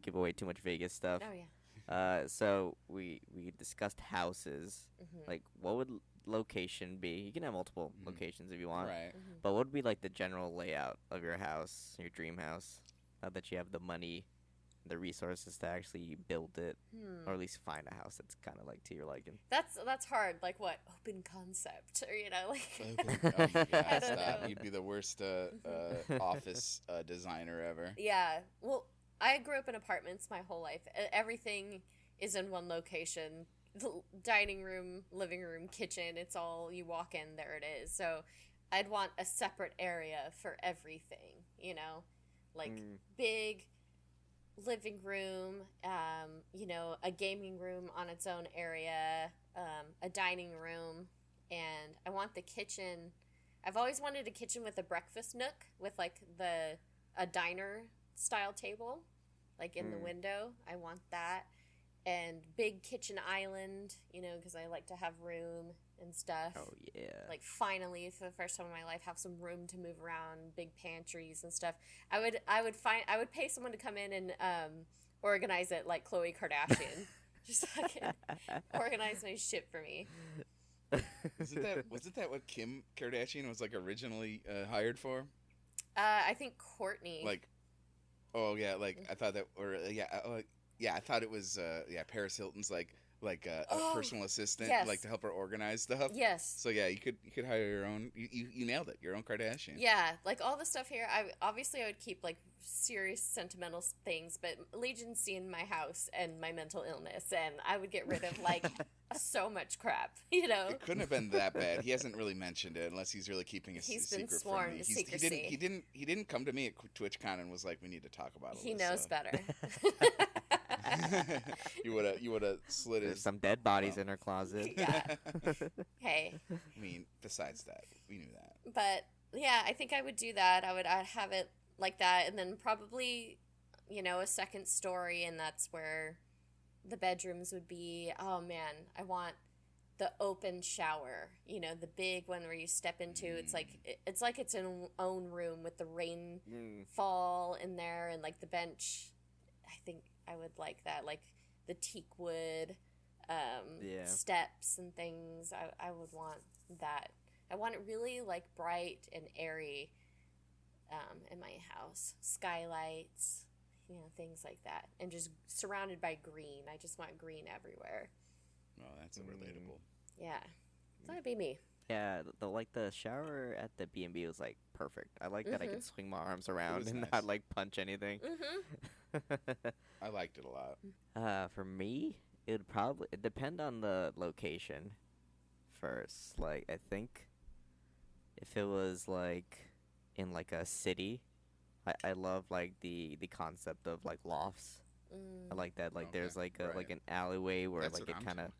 give away too much Vegas stuff. Oh, yeah. So we discussed houses. Mhm. Like, what would location be? You can have multiple Mhm. locations if you want. Right. Mhm. But what would be like the general layout of your house, your dream house? Now that you have the money, the resources to actually build it, or at least find a house that's kind of like to your liking. That's hard. Like what? Open concept, or like. Oh, I yeah, don't stop. know. You'd be the worst office designer ever. Yeah. Well, I grew up in apartments my whole life. Everything is in one location. The dining room, living room, kitchen. It's all you walk in, there it is. So, I'd want a separate area for everything. Like big living room, a gaming room on its own area, a dining room, and I want the kitchen. I've always wanted a kitchen with a breakfast nook with like a diner style table, like in the window. I want that, and big kitchen island, because I like to have room and stuff. Oh yeah. Like finally, for the first time in my life, have some room to move around, big pantries and stuff. I would pay someone to come in and organize it like Khloe Kardashian, just fucking organize my shit for me. Wasn't that what Kim Kardashian was like originally hired for? I think Courtney. Like, oh yeah, like I thought that, or yeah, I thought it was Paris Hilton's like a personal assistant, yes. like to help her organize stuff. Yes. So yeah, you could hire your own. You nailed it. Your own Kardashian. Yeah, like all the stuff here. I would keep like serious sentimental things, but Legion's seen my house and my mental illness, and I would get rid of like so much crap. It couldn't have been that bad. He hasn't really mentioned it unless he's really keeping a He's secret been sworn from me. to secrecy. He didn't come to me at TwitchCon and was like, "We need to talk about it." He knows better. You would have slid There's his. some dead bodies in her closet. Yeah. Hey, I mean, besides that, we knew that. but yeah, I think I would do that. I'd have it like that, and then probably, a second story, and that's where the bedrooms would be. Oh man, I want the open shower. The big one where you step into. It's like it's an own room with the rainfall in there, and like the bench. I think I would like that, like the teak wood, Yeah. steps and things. I would want that. I want it really like bright and airy in my house. Skylights, things like that. And just surrounded by green. I just want green everywhere. Oh, that's a relatable. Yeah. So that'd be me. Yeah, the shower at the B&B was like perfect. I like that I could swing my arms around and nice. not like punch anything. I liked it a lot. For me, it'd depend on the location first. Like I think if it was like in like a city, I love like the concept of like lofts. I like that. Like there's like a like an alleyway where That's like what it I'm kind of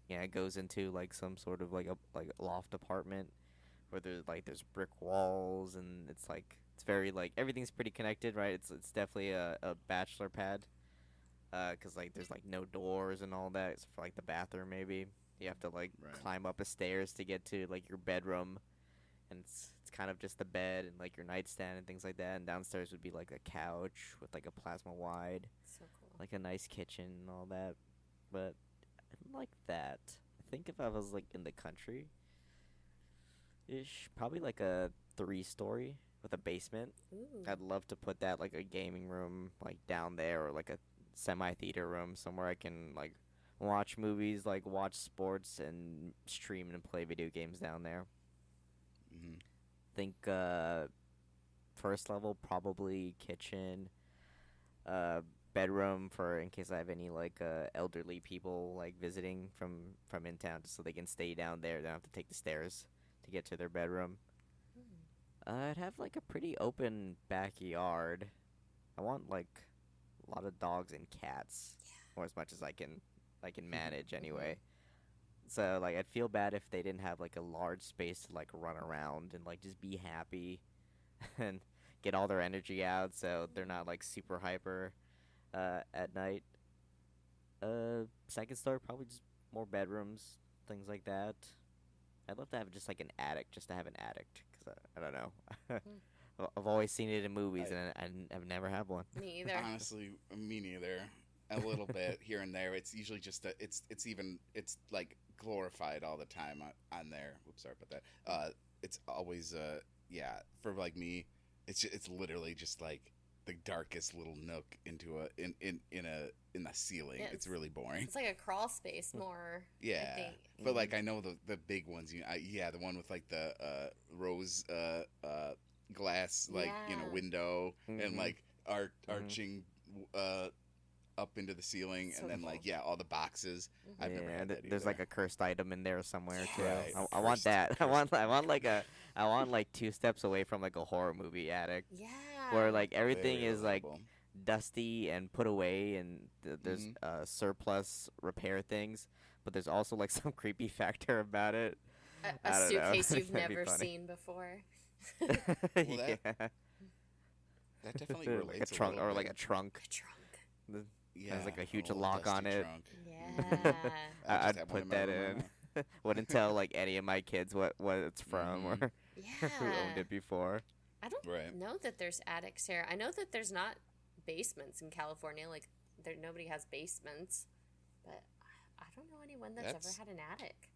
it goes into like some sort of like a loft apartment where there's brick walls and it's very like everything's pretty connected, right? It's definitely a bachelor pad. 'Cause like there's like no doors and all that. It's for like the bathroom maybe. You have to like climb up a stairs to get to like your bedroom, and it's kind of just the bed and like your nightstand and things like that. And downstairs would be like a couch with like a plasma wide, So cool. like a nice kitchen and all that. But I don't like that. I think if I was like in the country, ish, probably like a 3-story with a basement. Ooh. I'd love to put that like a gaming room like down there or like a semi-theater room somewhere I can like watch movies, like watch sports and stream and play video games down there. Mm-hmm. Think first level probably kitchen, bedroom for in case I have any like elderly people like visiting from in town, just so they can stay down there. They don't have to take the stairs to get to their bedroom. I'd have like a pretty open backyard. I want like a lot of dogs and cats, or as much as I can manage anyway. So like I'd feel bad if they didn't have like a large space to like run around and like just be happy and get all their energy out, so they're not like super hyper at night. Second story probably just more bedrooms, things like that. I'd love to have just like an attic, just to have an attic, because I don't know. I've always seen it in movies, and I've never had one. Me either. Honestly, me neither. A little bit here and there. It's usually just it's like glorified all the time on there. Oops, sorry about that. It's always for like me, it's literally just like the darkest little nook in the ceiling. Yeah, it's really boring. It's like a crawl space more. Yeah, I think. but like I know the big ones. The one with like the rose glass window and like arching up into the ceiling, So and then cool. like all the boxes. I've never had that there's either. like a cursed item in there somewhere too. Right. I want that. I want like 2 steps away from like a horror movie attic. Yeah. Where like everything Very is like relatable. dusty and put away, and there's surplus repair things, but there's also like some creepy factor about it. A I don't know. suitcase you've That'd be never funny. seen before. Yeah. That definitely Like relates a trunk, little or bit. like a trunk. A trunk. Has like a huge old lock on dusty it. trunk. Yeah. I just I'd have one put my that room in. Wouldn't tell like any of my kids what it's from or Yeah. who owned it before. I don't Right. know that there's attics here. I know that there's not basements in California. Like, nobody has basements. But I don't know anyone that's ever had an attic.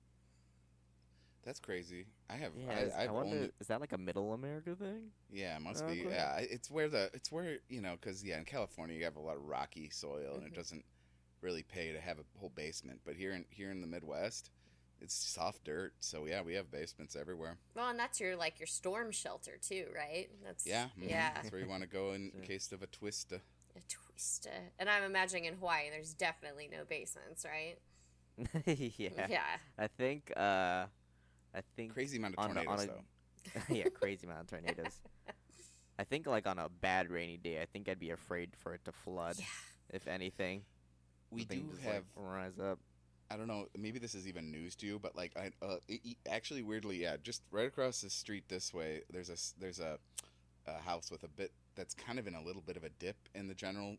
That's crazy. I have. Yeah, I I've wonder, only. is that like a middle America thing? Yeah, it must Oh, be. okay. Yeah, it's where because in California you have a lot of rocky soil, and it doesn't really pay to have a whole basement. But here in the Midwest, it's soft dirt, so yeah, we have basements everywhere. Well, and that's your storm shelter too, right? That's Yeah, yeah. That's where you want to go in case of a twist. A twist. And I'm imagining in Hawaii, there's definitely no basements, right? Yeah. Yeah. I think Crazy amount of tornadoes though. yeah, crazy amount of tornadoes. I think like on a bad rainy day, I think I'd be afraid for it to flood. Yeah. If anything, We the thing do just, have. rise up. I don't know. Maybe this is even news to you, but like actually weirdly, just right across the street this way, there's a house with a bit that's kind of in a little bit of a dip in the general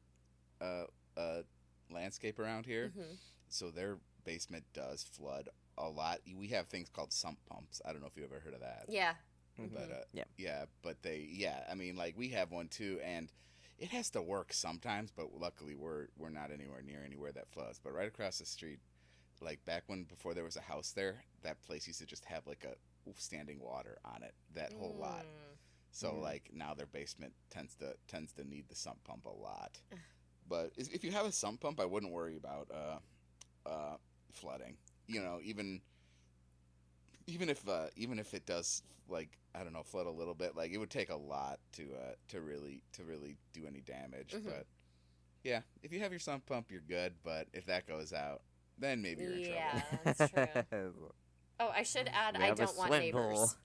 landscape around here. Mm-hmm. So their basement does flood a lot. We have things called sump pumps. I don't know if you ever heard of that. Yeah. But Yeah. but I mean, like we have one too, and it has to work sometimes. But luckily, we're not anywhere near anywhere that floods. But right across the street, like back when before there was a house there, that place used to just have like a standing water on it, that whole lot. So like now their basement tends to need the sump pump a lot. But if you have a sump pump, I wouldn't worry about flooding. You know, even if it does, like, I don't know, flood a little bit, like it would take a lot to really do any damage. But yeah, if you have your sump pump, you're good. But if that goes out, then maybe you're in trouble. Yeah, that's true. Oh, I should add, I don't want neighbors.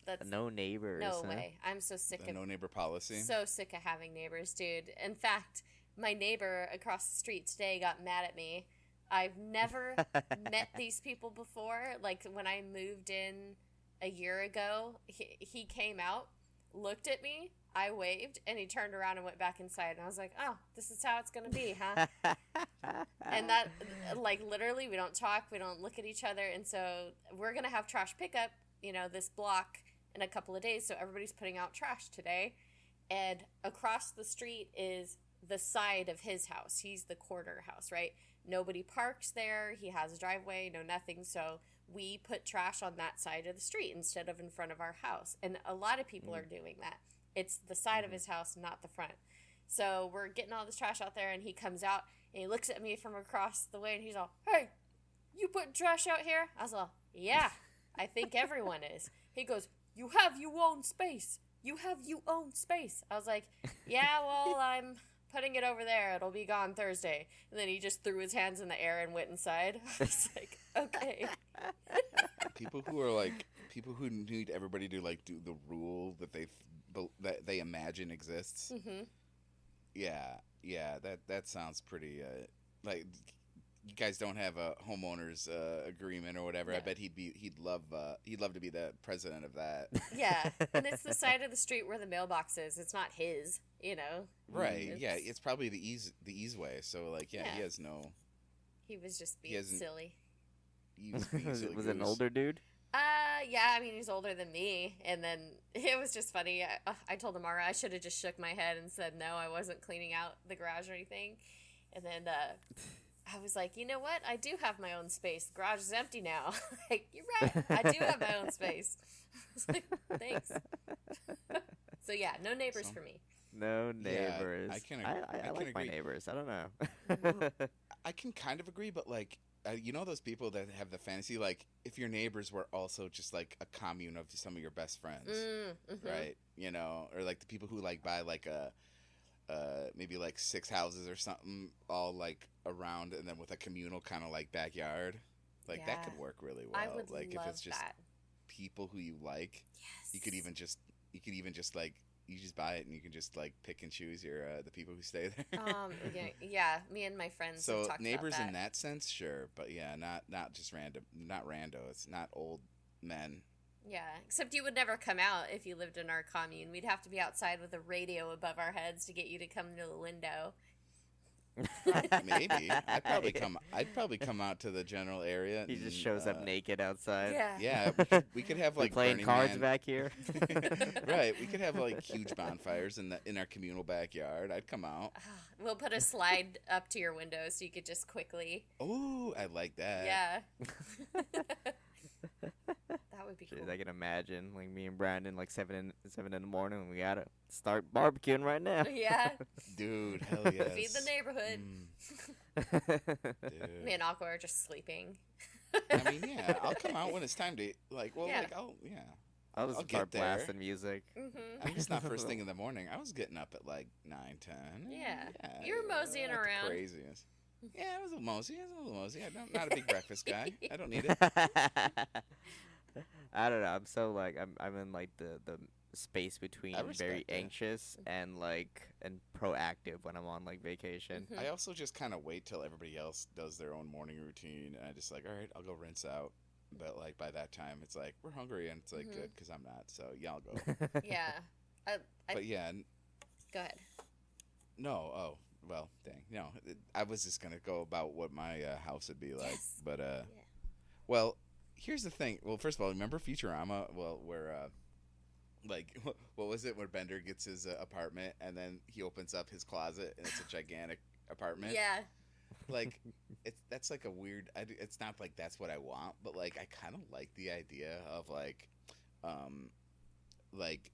That's no neighbors. No way. I'm so sick of no neighbor policy. So sick of having neighbors, dude. In fact, my neighbor across the street today got mad at me. I've never met these people before. Like when I moved in a year ago, he came out, looked at me, I waved, and he turned around and went back inside. And I was like, oh, this is how it's going to be, huh? And that, like, literally, we don't talk, we don't look at each other. And so we're going to have trash pickup, you know, this block in a couple of days. So everybody's putting out trash today. And across the street is the side of his house. He's the corner house, right? Nobody parks there. He has a driveway, no nothing. So we put trash on that side of the street instead of in front of our house. And a lot of people are doing that. It's the side of his house, not the front. So we're getting all this trash out there, and he comes out, and he looks at me from across the way, and he's all, hey, you putting trash out here? I was all, yeah, I think everyone is. He goes, you have your own space. You have your own space. I was like, yeah, well, I'm putting it over there. It'll be gone Thursday. And then he just threw his hands in the air and went inside. I was like, okay. People who need everybody to like do the rule that they imagine exists. Yeah, that sounds pretty like you guys don't have a homeowners agreement or whatever. No. I bet he'd love to be the president of that. Yeah, and it's the side of the street where the mailbox is. It's not his, you know. Right. Yeah, it's probably the ease way. So like, yeah, he has no. He was just being silly. He was being silly. Was it an older dude? Yeah, I mean, he's older than me, and then it was just funny. I told Amara I should have just shook my head and said no, I wasn't cleaning out the garage or anything, and then I was like, you know what? I do have my own space. The garage is empty now. Like, you're right. I do have my own space. I was like, thanks. So yeah, no neighbors for me. No neighbors. Yeah, I like my neighbors. I don't know. I can kind of agree, but like, you know those people that have the fantasy, like, if your neighbors were also just like a commune of some of your best friends, right? You know, or like the people who like buy like maybe like 6 houses or something, all like around, and then with a communal kind of like backyard, like that could work really well. I would like love if it's just that. people who you like, you could even just like. You just buy it and you can just like pick and choose your the people who stay there. Yeah, me and my friends. So have talked neighbors about that. in that sense, sure, but yeah, not just random, not rando. It's not old men. Yeah, except you would never come out if you lived in our commune. We'd have to be outside with a radio above our heads to get you to come to the window. Maybe I'd probably come out to the general area. He just shows up naked outside. Yeah, we could have like playing Burning cards Man. back here. Right, we could have like huge bonfires in our communal backyard. I'd come out. We'll put a slide up to your window so you could just quickly. Oh, I like that. Yeah. That would be cool. Jeez, I can imagine like me and Brandon like 7 in the morning and we gotta start barbecuing right now. Yeah. Dude, hell yes. Feed the neighborhood. Dude. Me and Aqua are just sleeping. I mean, yeah, I'll come out when it's time to I'll just start blasting music. Mm-hmm. I'm just not first thing in the morning. I was getting up at like 9, 10. Yeah. You're moseying around. Craziness. Yeah, I was a mosey. I'm not a big breakfast guy. I don't need it. I don't know. I'm so like I'm in like the space between very that. anxious and proactive when I'm on like vacation. Mm-hmm. I also just kind of wait till everybody else does their own morning routine, and I just like, all right, I'll go rinse out. But like by that time, it's like we're hungry, and it's like good because I'm not. So yeah, I'll go. Yeah. But yeah. Go ahead. No. Oh. Well, dang. No, I was just gonna go about what my house would be like, yes. But well, here's the thing. Well, first of all, remember Futurama? Well, where like what was it? Where Bender gets his apartment and then he opens up his closet and it's a gigantic apartment. Yeah. like that's like a weird. It's not like that's what I want, but like I kind of like the idea of um, like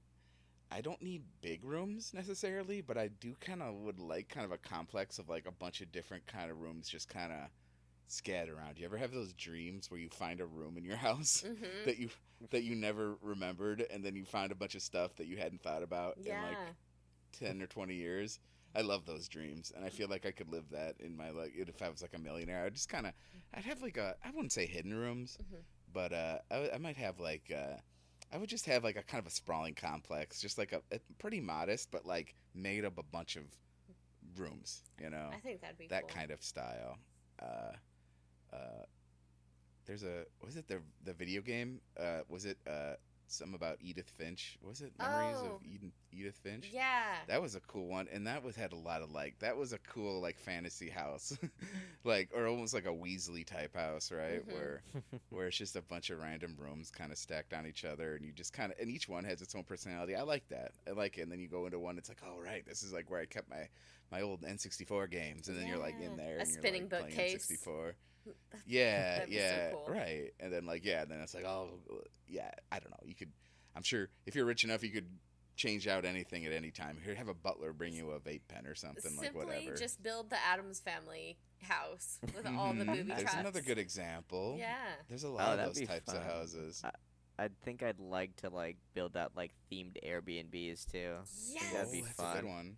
I don't need big rooms necessarily, but I do kind of would like kind of a complex of like a bunch of different kind of rooms just kind of scattered around. You ever have those dreams where you find a room in your house Mm-hmm. that you never remembered, and then you find a bunch of stuff that you hadn't thought about in like Yeah. 10 or 20 years? I love those dreams, and I feel like I could live that in my like if I was like a millionaire. I'd just kind of I'd have like a I wouldn't say hidden rooms, Mm-hmm. but I might have like I would just have like a kind of a sprawling complex, just like a pretty modest, but like made up a bunch of rooms, you know, I think that'd be that cool. kind of style. Uh, uh, there's a was it the video game? Was it some about Edith Finch? Was it Memories Oh, of Edith Finch? yeah. That was a cool one, and that was had a lot of like that was a cool like fantasy house, like or almost like a Weasley type house, right? Mm-hmm. Where it's just a bunch of random rooms kind of stacked on each other, and you just kind of and each one has its own personality. I like that. I like it. And then you go into one, it's like, oh right, this is like where I kept my old N64 games, and then you're like in Yeah. there, A and you're spinning like playing bookcase. N64. Yeah, That'd be so yeah, cool. right. And then like yeah, then it's like oh yeah, I don't know. You could, I'm sure if you're rich enough, you could change out anything at any time. Here, have a butler bring you a vape pen or something like Simply whatever. just build the Addams Family house with all the booby There's traps. another good example. Yeah. There's a Oh, lot of that'd those be types of fun. houses. I think I'd like to like build out like themed Airbnbs too. I think that'd Yes. be That's fun. a good one.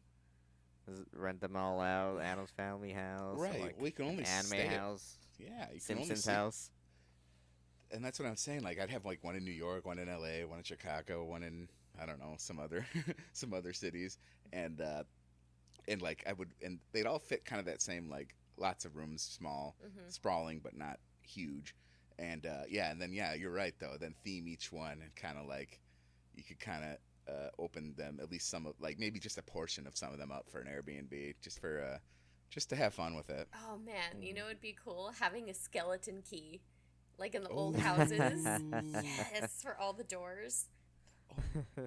Just rent them all out. Adam's Family house, or, Right. like We can an only anime stay at, house, yeah, you can only Simpsons see, house. and that's what I'm saying. Like I'd have like one in New York, one in LA, one in Chicago, one in I don't know some other some other cities, and like I would and they'd all fit kind of that same like lots of rooms, small, Mm-hmm. sprawling but not huge, and yeah, and then yeah, you're right though. Then theme each one and kind of like you could kind of open them at least some of like maybe just a portion of some of them up for an Airbnb just for just to have fun with it. Oh man, you Mm. know it'd be cool having a skeleton key, like in the Ooh. old houses. Yes, for all the doors.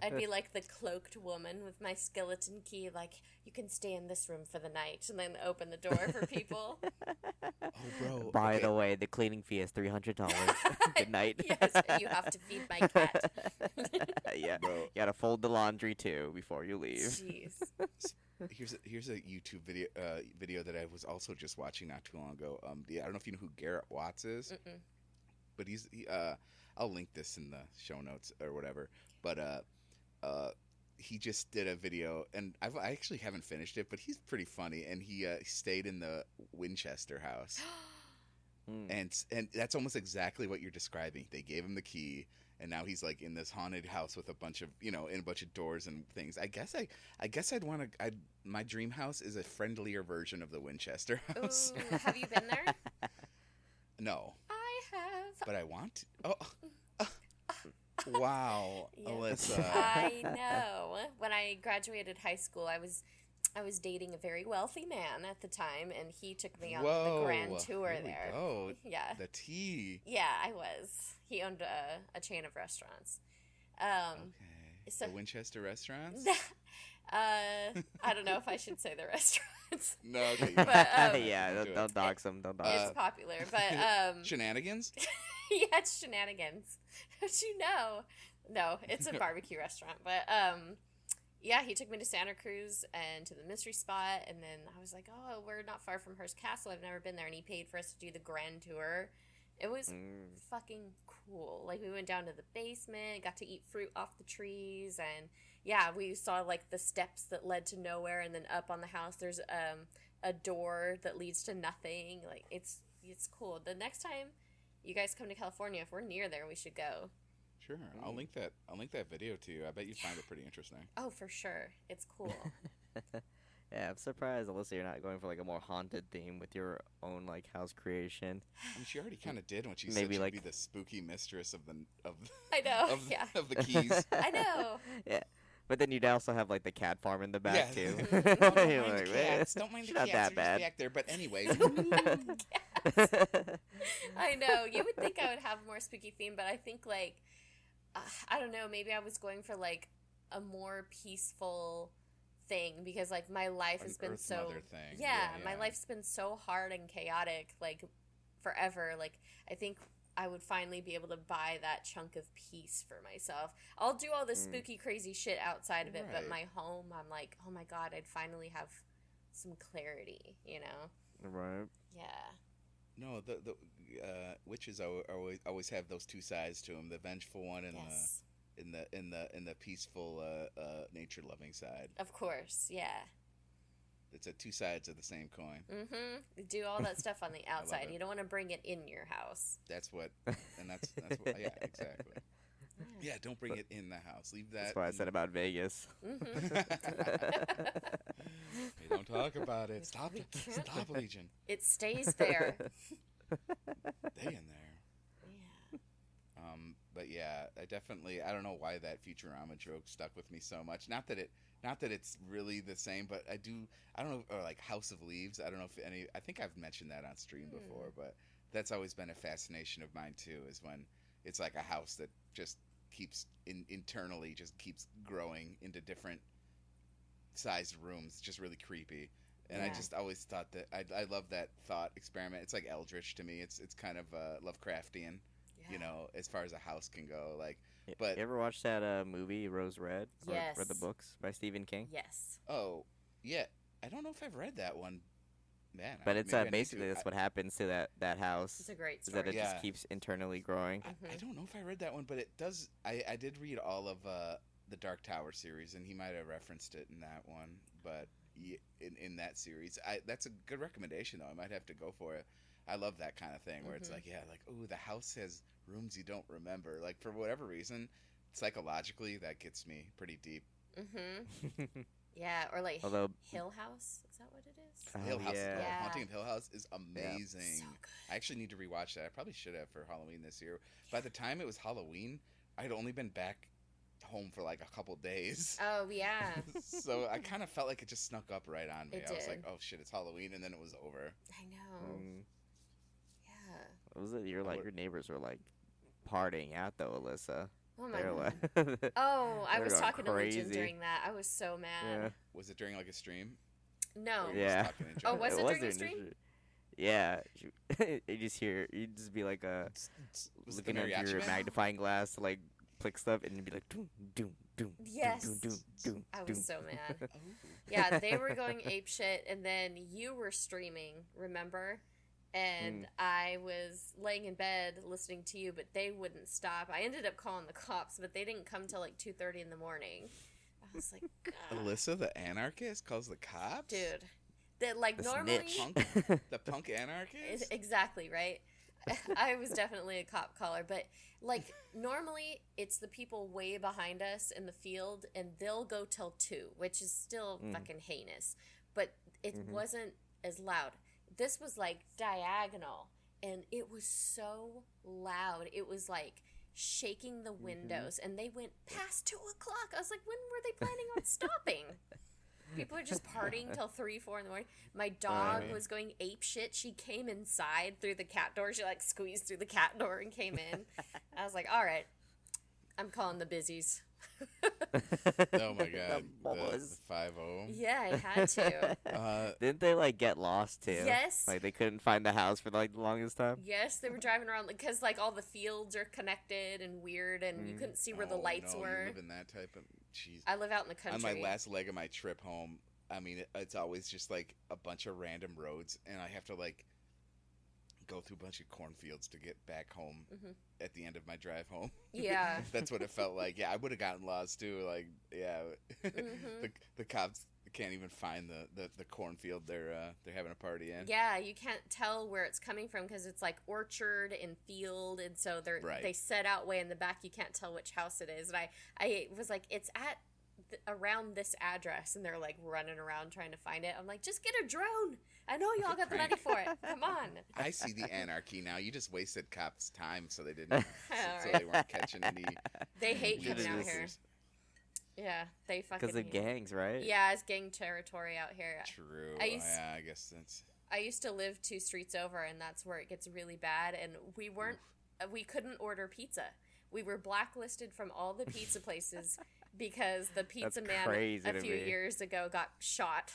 I'd be like the cloaked woman with my skeleton key, like you can stay in this room for the night, and then open the door for people. Oh, bro. By okay. the way, the cleaning fee is $300. Good night. Yes, and you have to feed my cat. Yeah, Bro, you gotta fold the laundry too before you leave. Jeez. here's a YouTube video that I was also just watching not too long ago. I don't know if you know who Garret Watts is, Mm-mm. but I'll link this in the show notes or whatever. But he just did a video, and I actually haven't finished it, but he's pretty funny, and he stayed in the Winchester house, Mm. and that's almost exactly what you're describing. They gave him the key. And now he's like in this haunted house with a bunch of in a bunch of doors and things. I guess I'd want to. My dream house is a friendlier version of the Winchester house. Ooh, have you been there? No, I have. but I want. To. Oh, wow, Yeah. Alyssa. I know. When I graduated high school, I was dating a very wealthy man at the time, and he took me on the grand tour here we there. go. Yeah. The tea. Yeah, I was. He owned a chain of restaurants. Okay. So The Winchester restaurants. I don't know if I should say the restaurants. No, okay. But, Yeah, do it. don't dox them. Don't dox It's them. popular, but Shenanigans. yeah, it's shenanigans. How'd you know? No, it's a barbecue restaurant, but yeah, he took me to Santa Cruz and to the mystery spot, and then I was like, oh, we're not far from Hearst Castle. I've never been there, and he paid for us to do the grand tour. It was fucking cool. Like, we went down to the basement, got to eat fruit off the trees, and yeah, we saw like the steps that led to nowhere, and then up on the house there's a door that leads to nothing. Like, it's cool. The next time you guys come to California, if we're near there, we should go. Sure, I'll link that video to you. I bet you find it pretty interesting. Oh, for sure. It's cool. Yeah, I'm surprised, Alyssa, you're not going for like a more haunted theme with your own like house creation. I mean, she already kind of did when she Maybe said she'd like- be the spooky mistress of the I know. of, Yeah. of the keys. I know. Yeah, but then you'd also have like the cat farm in the back too. Oh, don't You're mind like, the "Man, cats. Don't mind it's the not cats. that They're just bad." back there. But anyway, I know. You would think I would have more spooky theme, but I think like I don't know, maybe I was going for like a more peaceful thing because like my life has been Earth so Mother thing. my life's been so hard and chaotic like forever. Like I think I would finally be able to buy that chunk of peace for myself. I'll do all this spooky crazy shit outside of it, but my home, I'm like, oh my god, I'd finally have some clarity, you know? Right. Yeah. No, the witches always have those two sides to them: the vengeful one and the peaceful nature loving side. Of course, yeah. It's two sides of the same coin. Mm-hmm. Do all that stuff on the outside. You don't want to bring it in your house. That's what, yeah, exactly. Yeah, don't bring it in the house. Leave that. That's what I said about Vegas. Mm-hmm. Hey, don't talk about it. Stop, Legion. It stays there. Stay in there. Yeah. But yeah, I don't know why that Futurama joke stuck with me so much. Not that it's really the same, but I don't know, or like House of Leaves. I don't know if I think I've mentioned that on stream before, but that's always been a fascination of mine too, is when it's like a house that just keeps internally just keeps growing into different sized rooms. It's just really creepy. And I just always thought that I love that thought experiment. It's like Eldritch to me. It's kind of Lovecraftian, you know, as far as a house can go. Like, but you ever watched that movie Rose Red? Yes. Or read the books by Stephen King? Yes. Oh, yeah. I don't know if I've read that one. Man, but it's basically that's what happens to that house. It's a great story. story. Is that it just keeps internally growing. I don't know if I read that one, but it does. I did read all of the Dark Tower series, and he might have referenced it in that one. But in that series, that's a good recommendation, though. I might have to go for it. I love that kind of thing where it's like, oh, the house has rooms you don't remember. Like, for whatever reason, psychologically, that gets me pretty deep. Mm-hmm. Yeah, or like Hill House. Is that what it is? Hill House. Yeah. Haunting of Hill House is amazing. Yeah. So good. I actually need to rewatch that. I probably should have for Halloween this year. By the time it was Halloween, I'd only been back home for like a couple days. Oh, yeah. So I kind of felt like it just snuck up right on me. It I was did. like, oh shit, it's Halloween, and then it was over. I know. Yeah. What was it? Your neighbors were like partying out though, Alyssa. Oh my god. I was talking to Legion during that. I was so mad. Yeah. Was it during like a stream? No. Yeah. Oh, was it during a stream? Yeah. You just be like looking at your magnifying glass to like click stuff, and you'd be like doom doom doom. Yes. Doom, doom, doom, I doom. was so mad. Yeah, they were going ape shit, and then you were streaming. Remember? And I was laying in bed listening to you, but they wouldn't stop. I ended up calling the cops, but they didn't come till like 2:30 in the morning. I was like, God. Alyssa, the anarchist, calls the cops? Dude. That like the normally the punk anarchist? Exactly, right? I was definitely a cop caller, but like normally it's the people way behind us in the field, and they'll go till 2, which is still fucking heinous. But it wasn't as loud. This was like diagonal, and it was so loud. It was like shaking the windows, and they went past 2 o'clock. I was like, when were they planning on stopping? People are just partying till 3, 4 in the morning. My dog was going ape shit. She came inside through the cat door. She like squeezed through the cat door and came in. I was like, all right, I'm calling the busies. Oh my god, the 5-0. Yeah, I had to. Didn't they like get lost too? Yes. Like they couldn't find the house for like the longest time. Yes, they were driving around because like all the fields are connected and weird, and you couldn't see where the lights were. You live in that type of. Jeez. I live out in the country. On my last leg of my trip home, I mean, it's always just like a bunch of random roads, and I have to like go through a bunch of cornfields to get back home at the end of my drive home. Yeah. That's what it felt like. Yeah, I would have gotten lost too. Like, yeah, the cops can't even find the cornfield they're having a party in. Yeah, you can't tell where it's coming from because it's like orchard and field, and so they set out way in the back. You can't tell which house it is. And I was like, it's at around this address, and they're like running around trying to find it. I'm like, just get a drone. I know y'all got the money for it. Come on. I see the anarchy now. You just wasted cops' time, so they didn't. So they weren't catching any. They hate coming out here. Yeah, they fucking. Because of gangs, right? Yeah, it's gang territory out here. True. Yeah, I guess that's. I used to live 2 streets over, and that's where it gets really bad. And we couldn't order pizza. we were blacklisted from all the pizza places because the pizza That's man crazy a to few me. years ago got shot.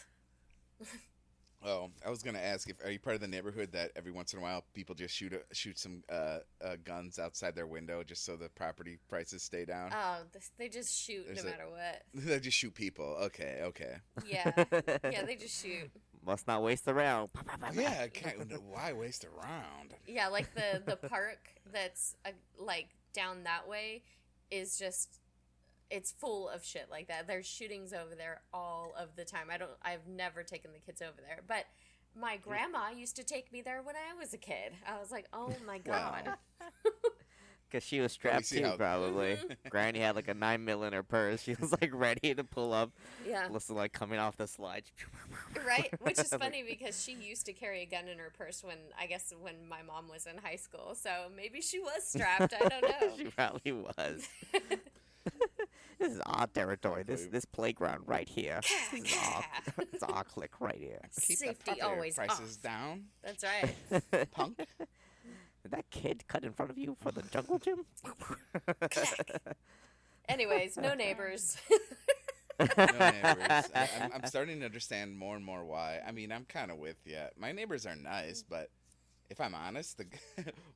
Oh, I was gonna ask, are you part of the neighborhood that every once in a while people just shoot some guns outside their window just so the property prices stay down? Oh, they just shoot no matter what. They just shoot people. Okay. Yeah, they just shoot. Must not waste the round. Yeah, why waste a round? Yeah, like the park that's like down that way is just, it's full of shit like that. There's shootings over there all of the time. I've never taken the kids over there, but my grandma used to take me there when I was a kid. I was like, oh my God. Wow. Because she was strapped too, probably. Granny had like a 9mm in her purse. She was like ready to pull up. Yeah. Listen, like coming off the slide. Right? Which is funny because she used to carry a gun in her purse when my mom was in high school. So maybe she was strapped. I don't know. She probably was. This is our territory. This playground right here. It's our clique right here. Keep Safety the always prices off. down. That's right. Punk. Did that kid cut in front of you for the jungle gym? Anyways, no neighbors. No neighbors. I'm starting to understand more and more why. I mean, I'm kind of with you. My neighbors are nice, but if I'm honest,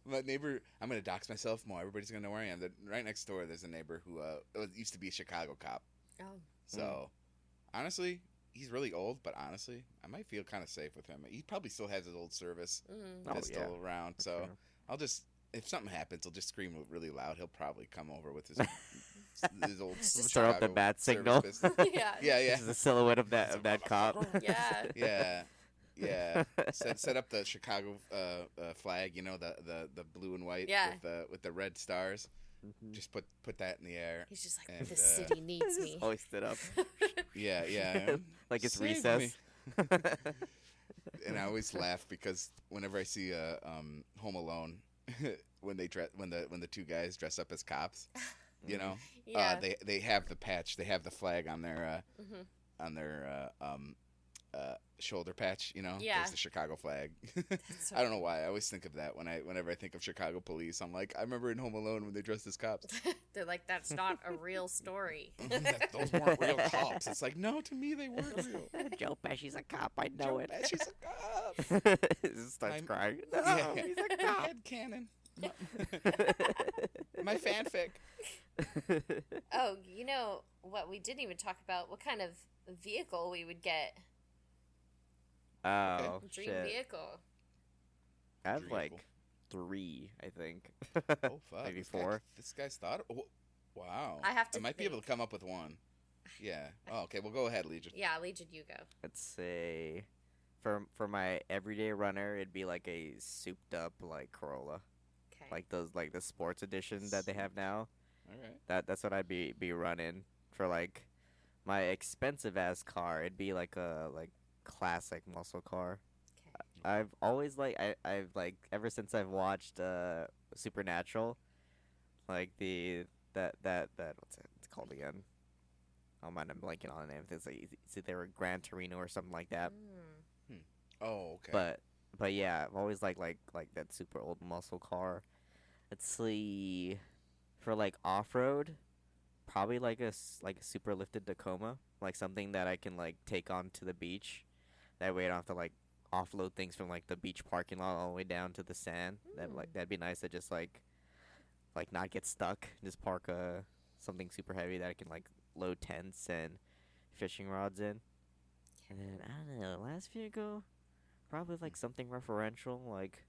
my neighbor, I'm going to dox myself more. Everybody's going to know where I am. Right next door, there's a neighbor who used to be a Chicago cop. Oh. So, honestly, he's really old, but honestly, I might feel kind of safe with him. He probably still has his old service pistol around. So, sure. I'll just, if something happens, I'll just scream really loud. He'll probably come over with his old throw up the bat signal. Yeah. Yeah. This is the silhouette of that cop. Yeah. Yeah. Set up the Chicago flag, the blue and white with the red stars. Mm-hmm. Just put that in the air. He's just like, and, the city needs me. Hoisted up. Yeah. Like it's Save recess. me. And I always laugh because whenever I see Home Alone, when the two guys dress up as cops, Yeah. they have the patch, they have the flag on their shoulder patch, Yeah. there's the Chicago flag. So I don't know why. I always think of that whenever I think of Chicago police. I'm like, I remember in Home Alone when they dressed as cops. They're like, that's not a real story. Those weren't real cops. It's like, no, to me they were real. Joe Pesci's a cop. I know Joe it. Pesci's a cop. Starts crying. No, Yeah. he's a cop. Head cannon. My fanfic. Oh, you know what we didn't even talk about? What kind of vehicle we would get? Oh, Dream shit. vehicle. I have Dream like vehicle. 3, I think. Oh fuck. Maybe This 4. This guy's thought. Oh, wow. I have to might be able to come up with one. Yeah. Oh, okay. Well, go ahead, Legion. Yeah, Legion, you go. Let's say for my everyday runner, it'd be like a souped up like Corolla, Okay. like those like the sports edition that they have now. All right. That's what I'd be running for. Like my expensive ass car, it'd be like a classic muscle car. Okay. I've always I've ever since I've watched Supernatural, like that what's it's called again? Oh man, I'm blanking on the name. It's either a Gran Torino or something like that. Oh, okay. But yeah, I've always like that super old muscle car. Let's see, for like off road, probably like a super lifted Tacoma, like something that I can like take on to the beach. That way I don't have to like offload things from like the beach parking lot all the way down to the sand. That'd be nice to just like not get stuck. Just park something super heavy that I can like load tents and fishing rods in. And then I don't know, last vehicle, probably like something referential, like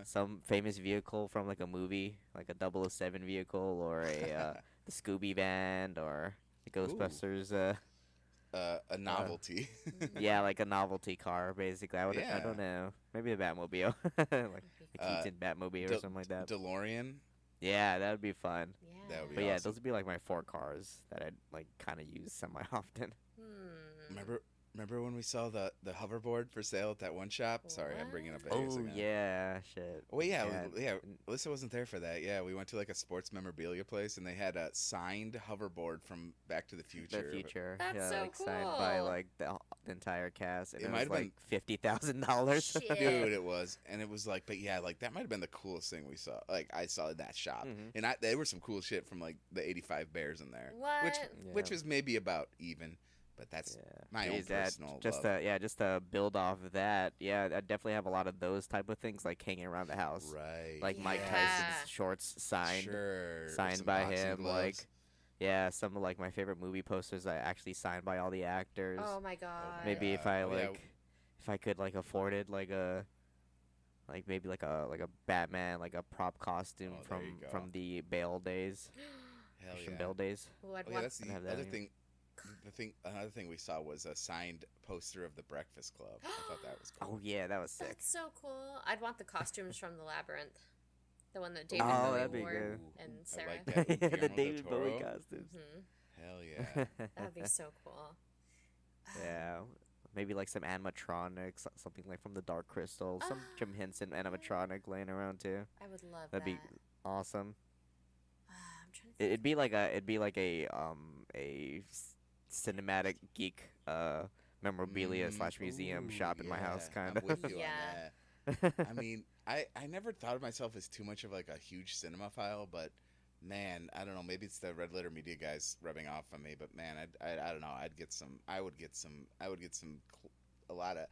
some famous vehicle from like a movie, like a 007 vehicle or a the Scooby van or the Ghostbusters. A novelty. Yeah, like a novelty car, basically. I Yeah. don't know. Maybe a Batmobile, like a Keaton Batmobile or something like that. DeLorean. Yeah, that would be fun. Yeah. That would be But yeah, awesome. those would be like my 4 cars that I'd like kind of use semi often. Remember Remember when we saw the hoverboard for sale at that one shop? Sorry, I'm bringing up Vegas Oh again. yeah, shit. Well, yeah, Yeah. Alyssa wasn't there for that. Yeah, we went to like a sports memorabilia place, and they had a signed hoverboard from Back to the Future. The Future. That's yeah, so like cool. signed by like the entire cast, and It it, might was have like been $50,000. Shit. Dude, it was, and it was like, but yeah, like that might have been the coolest thing we saw. Like I saw in that shop, and there were some cool shit from like the '85 Bears in there, What? which is maybe about even, but that's my own personal just love. just to build off of that. Yeah, I definitely have a lot of those type of things like hanging around the house. Right. Like Mike Yeah. Tyson's shorts signed Sure. signed Some by boxing him. gloves. Like yeah, some of like my favorite movie posters I actually signed by all the actors. Oh my god. Maybe if God. I Oh, yeah. if I could like afford it, like maybe like a Batman, like a prop costume Oh, there you go. from the Bale days, Hell Christian yeah. Bale days. Ooh, I'd Oh, yeah, want that's the I'd have that other in- thing. Another thing we saw was a signed poster of the Breakfast Club. I thought that was cool. Oh yeah, that was sick. That's so cool. I'd want the costumes from the Labyrinth. The one that David Oh, Bowie that'd be wore good. and I Sarah. like that. with Yeah, the Guillermo del David Bowie Toro. costumes. Hell yeah. That'd be so cool. Yeah, maybe like some animatronics, something like from the Dark Crystal, some Jim Henson animatronic laying around too. I would love That'd be that. awesome. I'm trying to think. It'd be like a cinematic geek memorabilia / museum shop in my house kind I'm of. with you Yeah. on that. I mean, I never thought of myself as too much of like a huge cinemaphile, but man, I don't know. Maybe it's the Red Letter Media guys rubbing off on me, but man, I don't know. I would get some. A lot of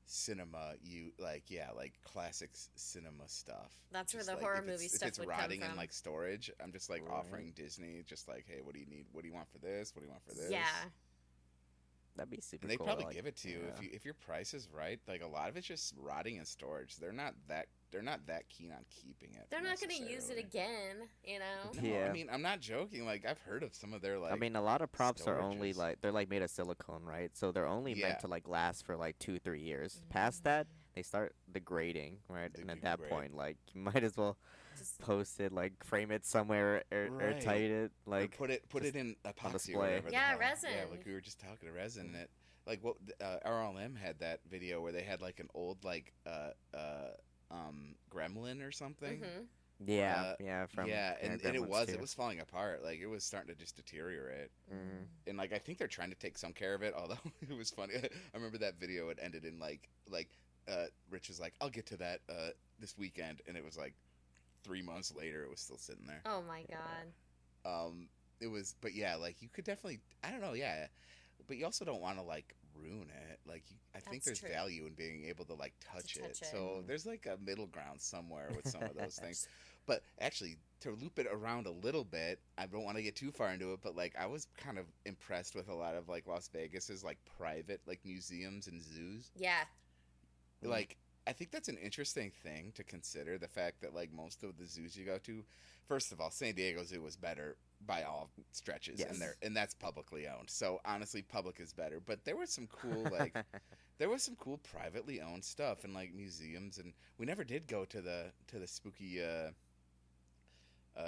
cinema. Like classic cinema stuff. That's where Just, the like, horror if movie if stuff it's would come rotting in from. like storage, I'm just like Right. offering Disney, just like, hey, what do you need? What do you want for this? What do you want for this? Yeah. That'd be super And they cool. probably like, give it to you yeah. if your price is right. Like a lot of it's just rotting in storage. They're not that keen on keeping it. They're not going to use it necessarily. again, you know? No, Yeah. I mean, I'm not joking. Like I've heard of some of their like. I mean, a lot of props are only storages. like they're like made of silicone, right? So they're only Yeah. meant to like last for like 2-3 years. Past that, they start degrading, right? They And at that degrade. point, like you might as well Just post it, like frame it somewhere or Right. tight it, Or like put it just in epoxy or display. whatever. the Yeah, hell. resin. Yeah, like we were just talking to resin in it. Like what RLM had that video where they had like an old like gremlin or something. yeah, yeah, from yeah, and Gremlins it too. was falling apart. Like it was starting to just deteriorate. Mm. And like I think they're trying to take some care of it. Although it was funny, I remember that video. It ended in like Rich was like, "I'll get to that this weekend," and it was like 3 months later, it was still sitting there. Oh my god. It was, but yeah, like you could definitely, I don't know, yeah, but you also don't want to like ruin it. Like I think That's there's true. value in being able to like touch it. touch it. So there's like a middle ground somewhere with some of those things. But actually, to loop it around a little bit, I don't want to get too far into it, but like I was kind of impressed with a lot of like Las Vegas's like private like museums and zoos. Yeah. Like I think that's an interesting thing to consider, the fact that like most of the zoos you go to, first of all, San Diego Zoo was better by all stretches, Yes. and that's publicly owned. So honestly, public is better. But there was some cool like there was some cool privately owned stuff and like museums, and we never did go to the spooky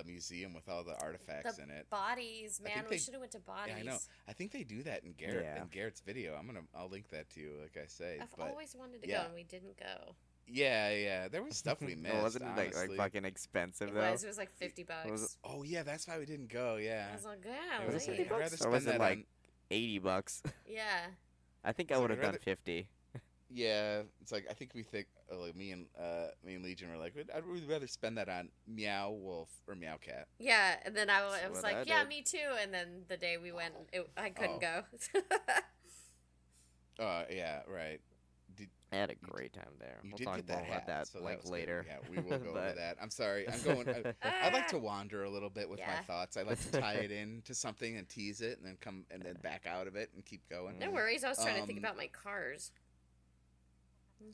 museum with all the artifacts The in it. bodies, I man. think We they- should have went to bodies. Yeah, I know. I think they do that in Garrett Yeah. in Garrett's video. I'll link that to you, like I say. I've but always wanted to yeah. go, and we didn't go. yeah, there was stuff we missed. Oh, wasn't it like honestly. fucking expensive It though? was. It was like $50. Was Oh yeah, that's why we didn't go. Yeah. I was like, It yeah, Was was it like, wait. I'd rather $50 or spend was it that like on. $80? Yeah. I think I So would I'd have done rather- 50. Yeah, it's like I think we think like me and Legion were like, I'd really rather spend that on Meow Wolf or Meow Cat. Yeah, and then I was what like, I yeah, did. me too. And then the day we went, I couldn't Oh. go. Yeah, right. I had a great time there. You We'll did talk get that more hat, about that so that like was good. later. Yeah, we will go But- to that. I'm sorry, I'm going. I like to wander a little bit with my Yeah. thoughts. I like to tie it into something and tease it, and then come and then back out of it and keep going. No worries. I was trying to think Um, about my cars.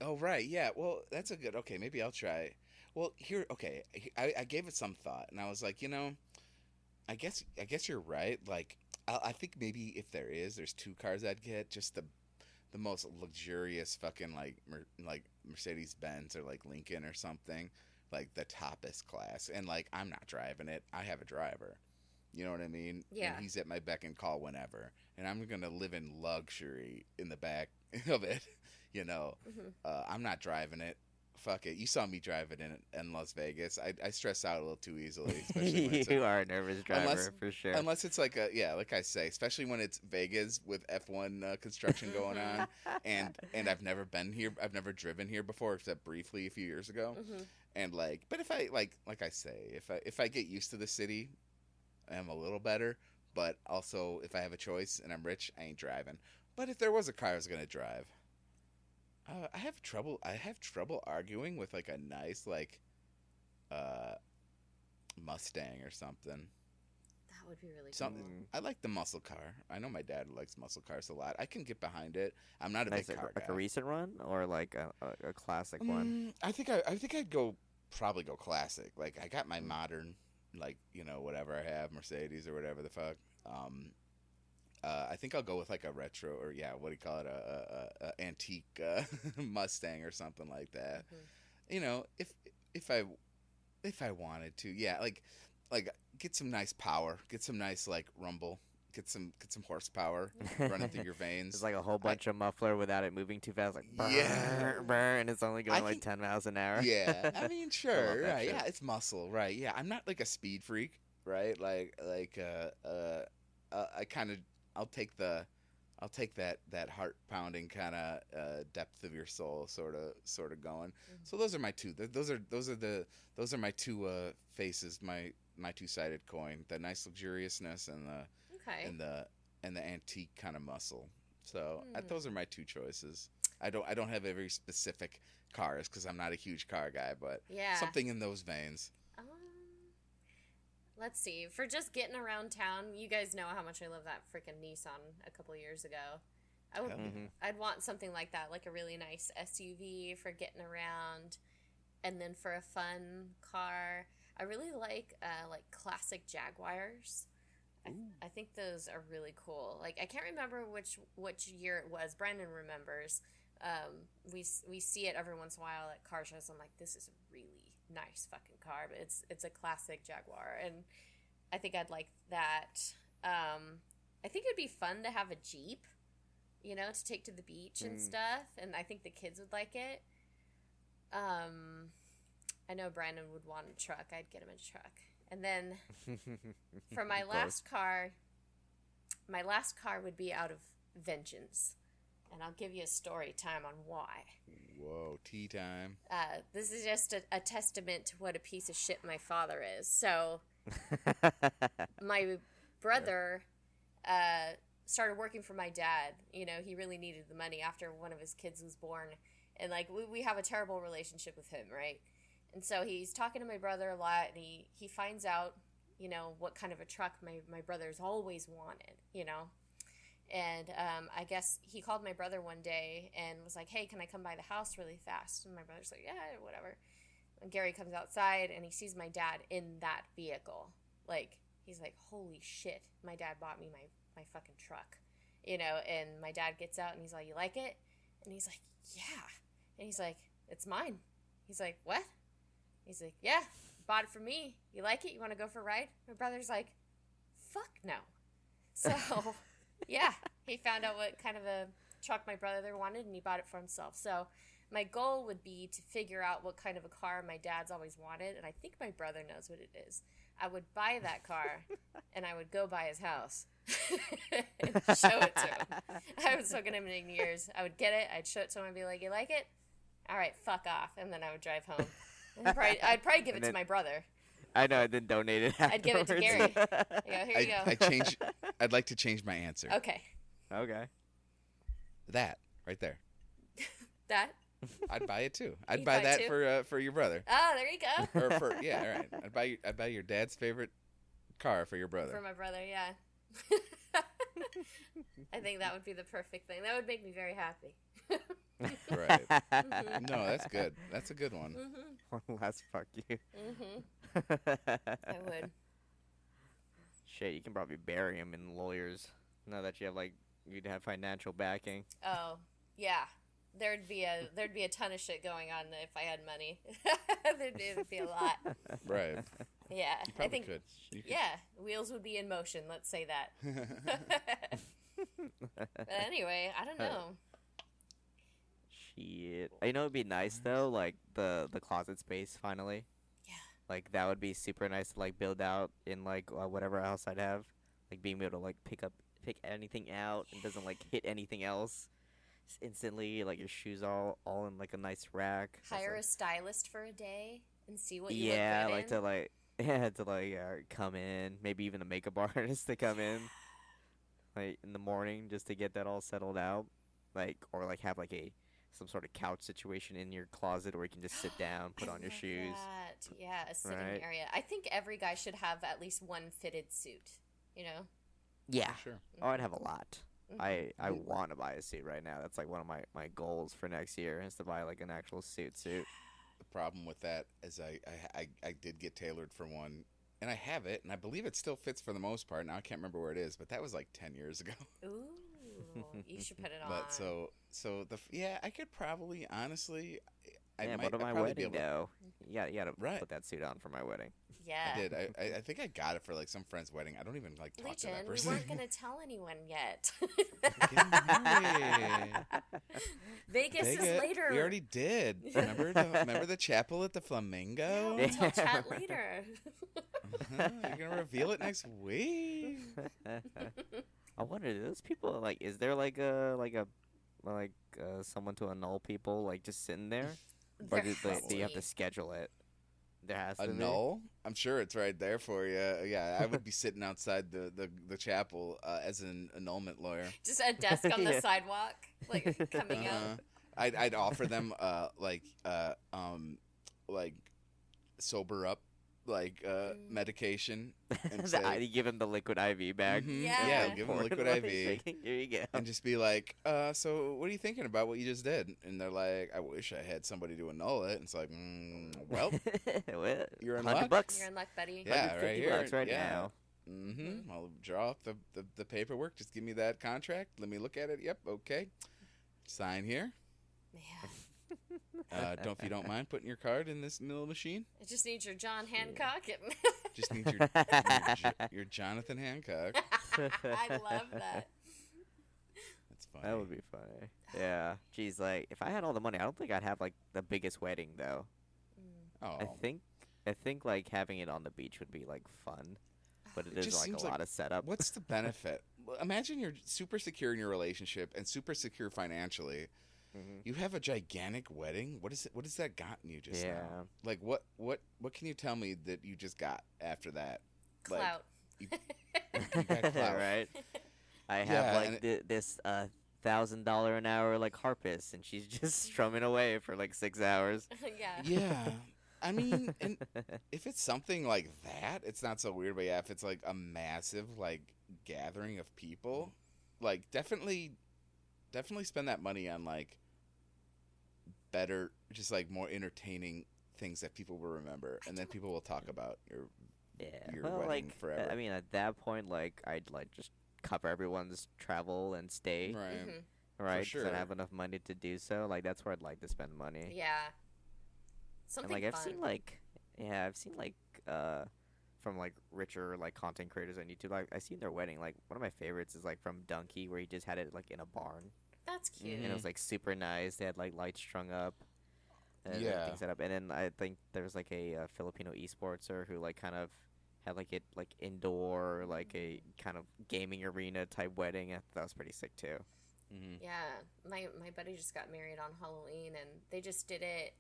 Oh right, yeah. Well, that's a good. Okay, maybe I'll try. Well, here. Okay, I gave it some thought, and I was like, I guess you're right. Like, I think maybe if there's 2 cars I'd get, just the most luxurious fucking like Mercedes Benz or like Lincoln or something, like the toppest class. And like I'm not driving it. I have a driver. You know what I mean? Yeah. And he's at my beck and call whenever. And I'm going to live in luxury in the back of it. You know, I'm not driving it. Fuck it. You saw me drive it in Las Vegas. I stress out a little too easily. Especially when You are a nervous driver, for sure. Unless it's like like I say, especially when it's Vegas with F1 construction going on. And I've never been here. I've never driven here before, except briefly a few years ago. And but if I, like I say, if I get used to the city, I'm a little better. But also, if I have a choice and I'm rich, I ain't driving. But if there was a car I was going to drive, I have trouble arguing with like a nice Mustang or something. That would be really something. cool. I like the muscle car. I know my dad likes muscle cars a lot. I can get behind it. I'm not a big car guy. Like a recent run or like a classic one? I think I'd probably go classic. Like I got my modern, like, you know, whatever I have, Mercedes or whatever the fuck. I think I'll go with like a retro, or what do you call it, a antique Mustang or something like that. You know, if I wanted to, like get some nice power, get some nice like rumble, get some horsepower running through your veins. It's like a whole bunch of muffler without it moving too fast, like burr, and it's only going like 10 miles an hour. Yeah, I mean, sure, right? Shit. Yeah, it's muscle, right? Yeah, I'm not like a speed freak, right? I'll take that heart pounding kind of depth of your soul sort of going. So those are my two. Those are my two faces, my two-sided coin. The nice luxuriousness and the antique kind of muscle. So those are my two choices. I don't have a very specific cars because I'm not a huge car guy, but something in those veins. Let's see. For just getting around town, you guys know how much I love that freaking Nissan a couple of years ago. I'd want something like that, like a really nice SUV for getting around. And then for a fun car, I really like classic Jaguars. I think those are really cool. Like, I can't remember which year it was. Brandon remembers. We see it every once in a while at car shows. I'm like, this is a really nice fucking car, but it's a classic Jaguar, and I think I'd like that. I think it'd be fun to have a Jeep, you know, to take to the beach and stuff, and I think the kids would like it. I know Brandon would want a truck. I'd get him a truck. And then for my last car would be out of vengeance. And I'll give you a story time on why. Whoa, tea time. This is just a testament to what a piece of shit my father is. So, my brother started working for my dad. You know, he really needed the money after one of his kids was born. And, like, we have a terrible relationship with him, right? And so he's talking to my brother a lot, and he finds out, you know, what kind of a truck my brother's always wanted, you know? And I guess he called my brother one day and was like, hey, can I come by the house really fast? And my brother's like, yeah, whatever. And Gary comes outside and he sees my dad in that vehicle. Like, he's like, holy shit, my dad bought me my fucking truck. You know, and my dad gets out and he's like, you like it? And he's like, yeah. And he's like, it's mine. He's like, what? He's like, yeah, bought it for me. You like it? You want to go for a ride? My brother's like, fuck no. So... yeah, he found out what kind of a truck my brother wanted, and he bought it for himself. So my goal would be to figure out what kind of a car my dad's always wanted, and I think my brother knows what it is. I would buy that car, and I would go by his house and show it to him. I haven't spoken to him in years. I would get it, I'd show it to him, and be like, you like it? All right, fuck off. And then I would drive home. I'd probably give it to my brother. I know, I didn't donate it afterwards. I'd give it to Gary. Here you go. I'd like to change my answer. Okay. That right there. That? I'd buy it too. I'd buy that for your brother. Oh, there you go. Or all right. I'd buy your dad's favorite car for your brother. For my brother, yeah. I think that would be the perfect thing. That would make me very happy. Right. No, that's good. That's a good one. One last fuck you. I would. Shit, you can probably bury him in lawyers. Now that you have you'd have financial backing. Oh, yeah. There'd be a ton of shit going on if I had money. There'd be a lot. Right. Yeah, You probably I think. could. You could. Yeah, wheels would be in motion. Let's say that. But anyway, I don't know. Shit. You know, it'd be nice though, like the closet space finally. Yeah. Like that would be super nice to like build out in like whatever house I'd have. Like being able to like pick anything out and doesn't like hit anything else. Just instantly, like your shoes all in like a nice rack. So it's, Hire like, a stylist for a day and see what you yeah, look good like in. to like yeah to like come in, maybe even a makeup artist to come in like in the morning just to get that all settled out, like or like have like a some sort of couch situation in your closet where you can just sit down, put I on your love shoes. that. Yeah, a sitting Right. area. I think every guy should have at least one fitted suit. You know. Yeah. Sure. Oh, I'd have a lot. Mhm. I want to buy a suit right now. That's like one of my goals for next year is to buy like an actual suit. The problem with that is I did get tailored for one, and I have it, and I believe it still fits for the most part. Now I can't remember where it is, but that was like 10 years ago. Ooh, you should put it on. But yeah, I could probably honestly, Yeah, might but on I'd my probably be wedding able to. though, you gotta Right. put that suit on for my wedding. Yeah. I did. I think I got it for like some friend's wedding. I don't even like talk to Legion, that we person. weren't gonna tell anyone yet. Getting married. Vegas is later. We already did. Remember the chapel at the Flamingo? Yeah, we'll chat later. You're gonna reveal it next week. I wonder, do those people like, is there like someone to annul people like just sitting there, or There has do you have be. to schedule it? There has to be. Annul? I'm sure it's right there for you. Yeah, I would be sitting outside the chapel as an annulment lawyer. Just a desk on the Yeah. sidewalk, like coming up. I'd offer them like sober up medication and say, You give him the liquid IV bag. Yeah. yeah, give them Pour liquid it, IV. Here you go. And just be like, so what are you thinking about what you just did? And they're like, I wish I had somebody to annul it. And it's like, well, Well, you're in $100. luck. You're in luck, buddy. Yeah, right here. $150 right yeah. now. Mm-hmm. I'll draw up the paperwork. Just give me that contract. Let me look at it. Yep, okay. Sign here. Man, If you don't mind putting your card in this middle machine. I just need your John Hancock. Just need your Jonathan Hancock. I love that. That's funny. That would be funny. Yeah. Geez, like if I had all the money, I don't think I'd have like the biggest wedding though. Oh, I think like having it on the beach would be like fun, but it is just like seems a like- lot of setup. what's the benefit? Well, imagine you're super secure in your relationship and super secure financially. Mhm. You have a gigantic wedding. What has that gotten you just Yeah. now? Like what can you tell me that you just got after that? Like, Clout. you got clout. Right. I have Yeah, like this $1,000 an hour like harpist, and she's just strumming away for like 6 hours. Yeah. Yeah. I mean, and if it's something like that, it's not so weird. But yeah, if it's like a massive like gathering of people, like definitely spend that money on like better, just like more entertaining things that people will remember, and then people will talk about Yeah. your Well, wedding like forever. I mean, at that point, like I'd like just cover everyone's travel and stay, Right. Mhm. right? 'Cause sure. I have enough money to do so. Like that's where I'd like to spend money. Yeah. And Something like I've fun. seen like from like richer like content creators on YouTube, like I seen their wedding. Like one of my favorites is like from Donkey, where he just had it like in a barn, That's cute. and it was like super nice. They had like lights strung up, and Yeah. everything set up. And then I think there's like a Filipino esportser who like kind of had like it like indoor like a kind of gaming arena type wedding. I thought that was pretty sick too. Mm-hmm. Yeah, my buddy just got married on Halloween, and they just did it.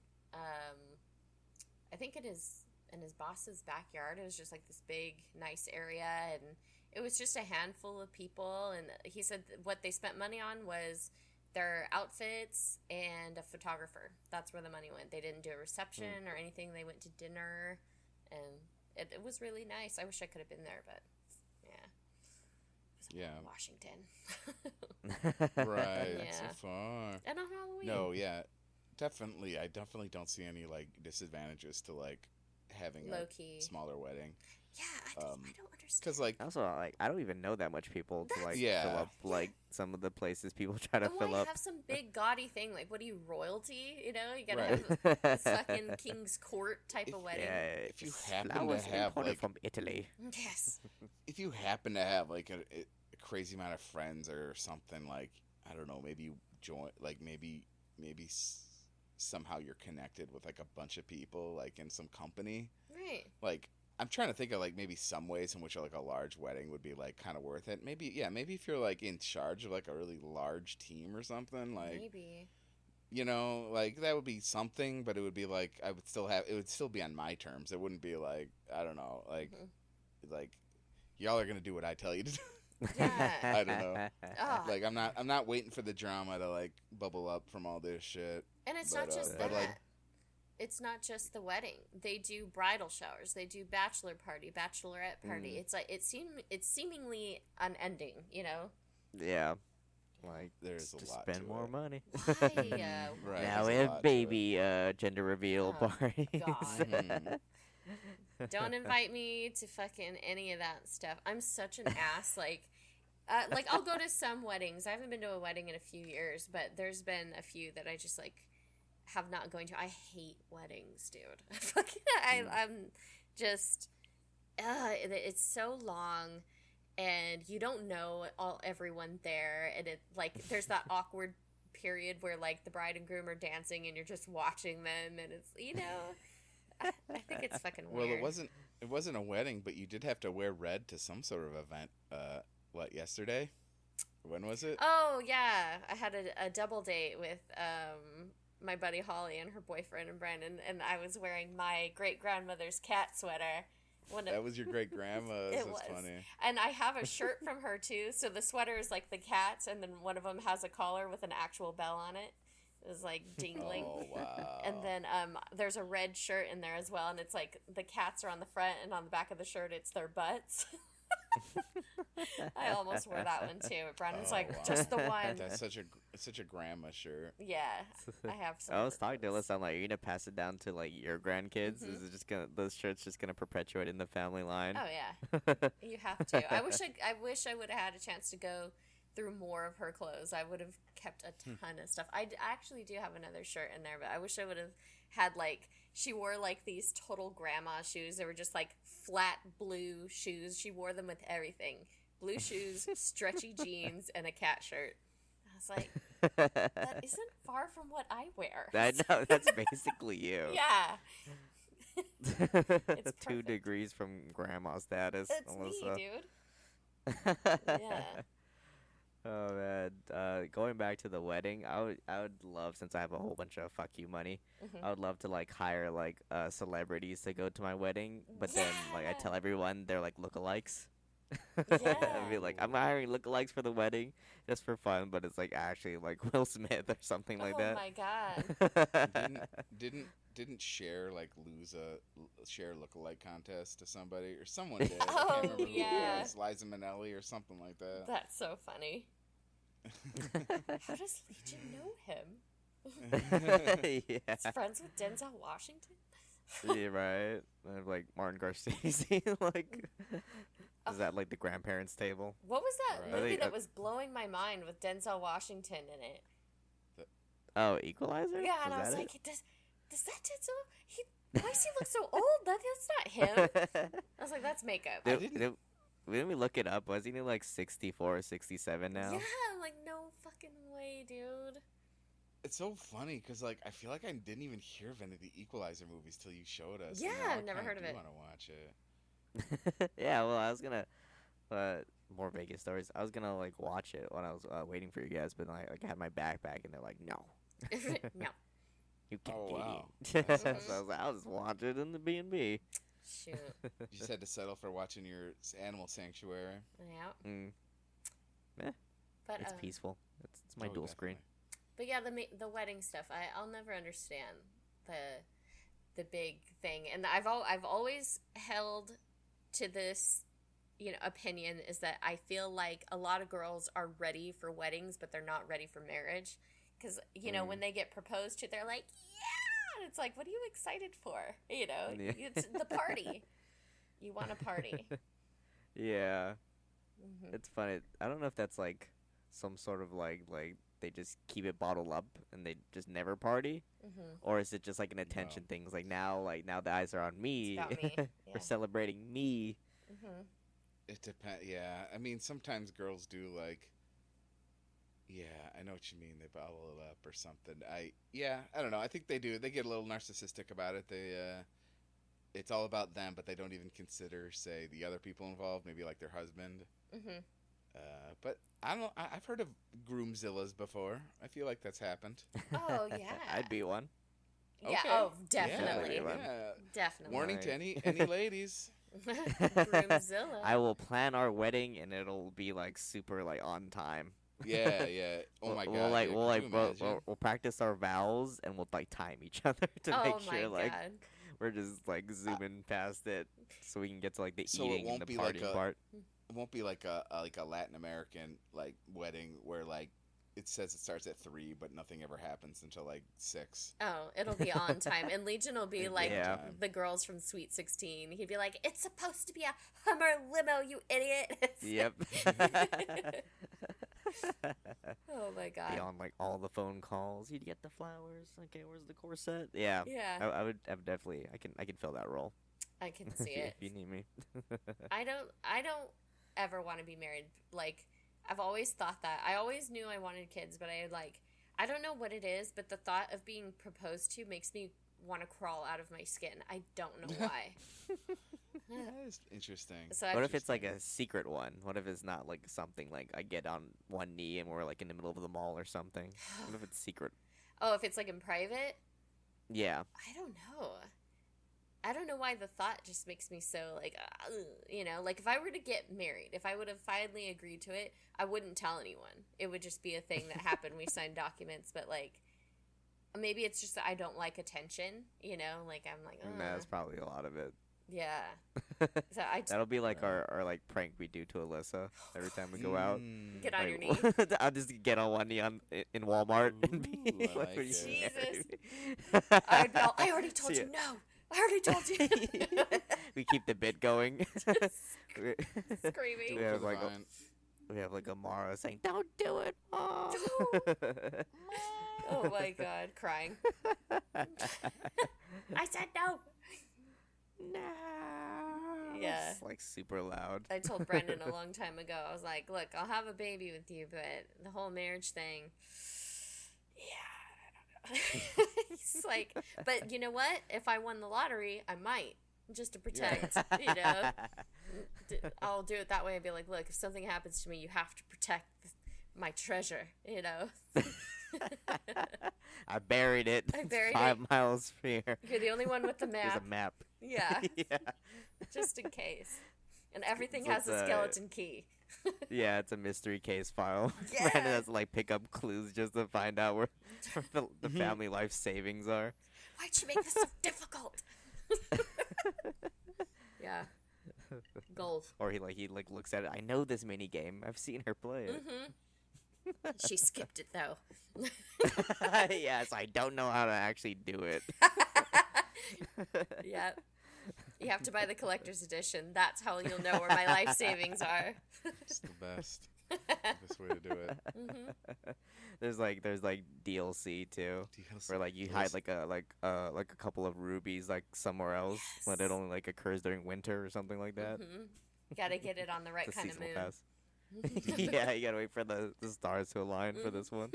I think in his boss's backyard. It was just like this big, nice area, and it was just a handful of people. And he said what they spent money on was their outfits and a photographer. That's where the money went. They didn't do a reception or anything. They went to dinner, and it was really nice. I wish I could have been there, but yeah. Yeah. Washington. Right. Yeah. So far. And on Halloween. No, yeah, definitely. I definitely don't see any like disadvantages to like having Low a key. smaller wedding. I don't understand. Because like Also, like, I don't even know that much people to like Yeah. fill up like some of the places people try to fill up. Have some big gaudy thing. Like, what are you, royalty? You know, you gotta Right. have a fucking King's Court type of wedding. Yeah, if you it's happen flowers to have imported like from Italy. Yes. if you happen to have like a crazy amount of friends or something, like I don't know, maybe you join like maybe somehow you're connected with like a bunch of people like in some company. Right. Like I'm trying to think of like maybe some ways in which like a large wedding would be like kind of worth it. Maybe if you're like in charge of like a really large team or something, like Maybe. you know, like that would be something, but it would be like it would still be on my terms. It wouldn't be like I don't know, like y'all are gonna do what I tell you to do. Yeah. I don't know. Oh. Like I'm not waiting for the drama to like bubble up from all this shit. And it's But, not just but, that. like- It's not just the wedding. They do bridal showers. They do bachelor party, bachelorette party. It's like it's seemingly unending. You know. Yeah, like There's a just lot spend to more it. money. Why? Right. Now there's we a have lot to baby gender reveal Oh, parties. God. Mhm. Don't invite me to fucking any of that stuff. I'm such an ass. Like I'll go to some weddings. I haven't been to a wedding in a few years, but there's been a few that I just like have not going to. I hate weddings, dude. Fucking, I'm just, it's so long, and you don't know everyone there, and it like there's that awkward period where like the bride and groom are dancing, and you're just watching them, and it's I think it's fucking weird. Well, it wasn't a wedding, but you did have to wear red to some sort of event. What, yesterday? When was it? Oh yeah, I had a double date with my buddy Holly and her boyfriend and Brandon, and I was wearing my great grandmother's cat sweater. That was your great grandma's. It That's was. funny. And I have a shirt from her too. So the sweater is like the cats, and then one of them has a collar with an actual bell on it. It was like dingling. Oh wow. And then there's a red shirt in there as well, and it's like the cats are on the front, and on the back of the shirt it's their butts. I almost wore that one too. But Brandon's like, wow. just the one. That's such a grandma shirt. Yeah, I have some. I was of talking to those. Alyssa. I'm like, you're gonna pass it down to like your grandkids? Is it just gonna those shirts just gonna perpetuate in the family line? Oh yeah, you have to. I wish I would have had a chance to go through more of her clothes. I would have kept a ton of stuff. I actually do have another shirt in there, but I wish I would have had like she wore like these total grandma shoes. They were just like flat blue shoes. She wore them with everything: blue shoes, stretchy jeans, and a cat shirt. I was like, that isn't far from what I wear. I know, that's basically you. Yeah. It's 2 perfect. degrees from grandma status. It's Alyssa. me, dude. Yeah. Oh man, going back to the wedding, I would love, since I have a whole bunch of fuck you money, I would love to like hire like celebrities to go to my wedding, but then like I tell everyone they're like lookalikes. I'd be like, I'm hiring lookalikes for the wedding just for fun, but it's like actually like Will Smith or something like that. Oh my god. Didn't Cher like lose a Cher lookalike contest to somebody, or someone did? I Oh, can't remember who yeah. it was. Liza Minnelli or something like that. That's so funny. How does Legion know him? Yeah. He's friends with Denzel Washington? Yeah, right. And, like Martin Scorsese, like is that like the grandparents' table? What was that Right. movie that was blowing my mind with Denzel Washington in it? Oh, Equalizer? Yeah, and I was that like, does that Denzel? Why does he look so old? That's not him. I was like, that's makeup. Didn't we look it up? Wasn't he like 64 or 67 now? Yeah, I'm like, no fucking way, dude. It's so funny because like I feel like I didn't even hear of any of the Equalizer movies till you showed us. Yeah, and now I I've never kinda heard of do it. Want to watch it? Yeah, well, I was gonna more Vegas stories. I was gonna like watch it when I was waiting for you guys, but like I had my backpack and they're like, no, No. you can't Oh, get wow. in. That's So I nice. was like, I'll just watch it in the B&B. Shoot. You just had to settle for watching your animal sanctuary. Yeah. Mm, But it's peaceful. It's my Oh, dual screen. But yeah, the wedding stuff, I'll never understand the big thing, and I've always held to this, opinion, is that I feel like a lot of girls are ready for weddings, but they're not ready for marriage, because when they get proposed to, they're like, yeah, and it's like, what are you excited for? Yeah. It's the party. You want to party. Yeah. It's funny. I don't know if that's like some sort of like they just keep it bottled up and they just never party, or is it just like an attention thing? It's like now the eyes are on me. It's about me. We're celebrating me. It depends. Yeah, I mean, sometimes girls do like. Yeah, I know what you mean. They bottle it up or something. I don't know. I think they do. They get a little narcissistic about it. It's all about them, but they don't even consider, say, the other people involved. Maybe like their husband. But I don't know. I've heard of groomzillas before. I feel like that's happened. Oh yeah, I'd be one. Yeah. Okay. Oh, definitely. Yeah. Definitely. Warning to any ladies. Groomzilla. I will plan our wedding and it'll be like super like on time. Yeah. Oh my god. We'll practice our vows and we'll like time each other to make sure like God. we're just like zooming past it so we can get to like the So eating and the partying part. It won't be like a Latin American like wedding where like it says it starts at 3, but nothing ever happens until like 6. Oh, it'll be on time, and Legion will be like the girls from Sweet 16. He'd be like, "It's supposed to be a Hummer limo, you idiot!" Yep. Oh my god. Be on like all the phone calls. You'd get the flowers. Okay, where's the corset? Yeah. Yeah. I would definitely. I can fill that role. I can see it. If you need me. I don't ever want to be married. Like, I've always thought that. I always knew I wanted kids, but I don't know what it is, but the thought of being proposed to makes me want to crawl out of my skin. I don't know why. That is interesting. So What if it's like a secret one? What if it's not like something like I get on one knee and we're like in the middle of the mall or something? What if it's secret? Oh, if it's like in private? Yeah. I don't know. I don't know why the thought just makes me so like, like if I were to get married, if I would have finally agreed to it, I wouldn't tell anyone. It would just be a thing that happened. We signed documents, but like, maybe it's just that I don't like attention, like I'm like, That's probably a lot of it. Yeah. So That'll be like our like prank we do to Alyssa every time we go out. Get on like, your knee. I'll just get on one knee in Walmart and be I like it. Jesus. I already told you no. I already told you. We keep the bit going. Screaming. We have like Amara saying, "Don't do it, Mom." Oh my god, crying. I said no. No. Yeah. It's like super loud. I told Brendan a long time ago. I was like, "Look, I'll have a baby with you, but the whole marriage thing, yeah, I don't know." He's like, "But you know what? If I won the lottery, I might, just to protect, I'll do it that way and be like, look, if something happens to me, you have to protect my treasure, I buried it. 5 miles from here. You're the only one with the map. There's a map. Yeah. Yeah. Just in case. And everything has a skeleton key. Yeah, it's a mystery case file. Yeah. Brandon has to like pick up clues just to find out where the family life savings are. Why'd you make this so difficult? Yeah. Gold. Or he looks at it. I know this mini game. I've seen her play it. She skipped it though. Yes, I don't know how to actually do it. Yeah. You have to buy the collector's edition. That's how you'll know where my life savings are. It's the best. Best way to do it. There's like DLC too, where like you hide like a couple of rubies like somewhere else, but it only like occurs during winter or something like that. Gotta get it on the right kind of moon. Pass. Yeah, you gotta wait for the stars to align for this one.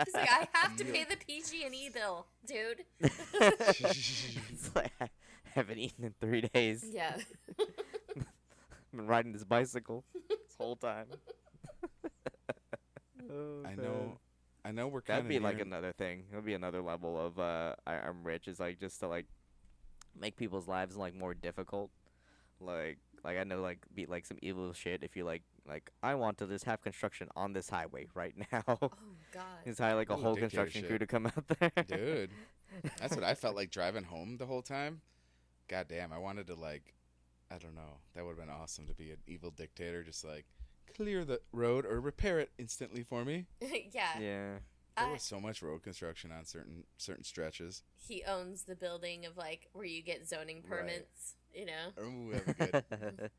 He's like, I have to pay the PG&E bill, dude. It's like, I haven't eaten in 3 days. Yeah. I've been riding this bicycle this whole time. I know we're kind of That'd be like another thing. It would be another level of I'm rich, is like just to like make people's lives like more difficult. Like I know like be like some evil shit if you like I want to just have construction on this highway right now. Oh god. Just hire like a whole construction crew to come out there. Dude. That's what I felt like driving home the whole time. God damn, I wanted to like, I don't know. That would have been awesome to be an evil dictator, just like clear the road or repair it instantly for me. Yeah. Yeah. There was so much road construction on certain stretches. He owns the building of like where you get zoning permits, you know. Ooh, that would be good.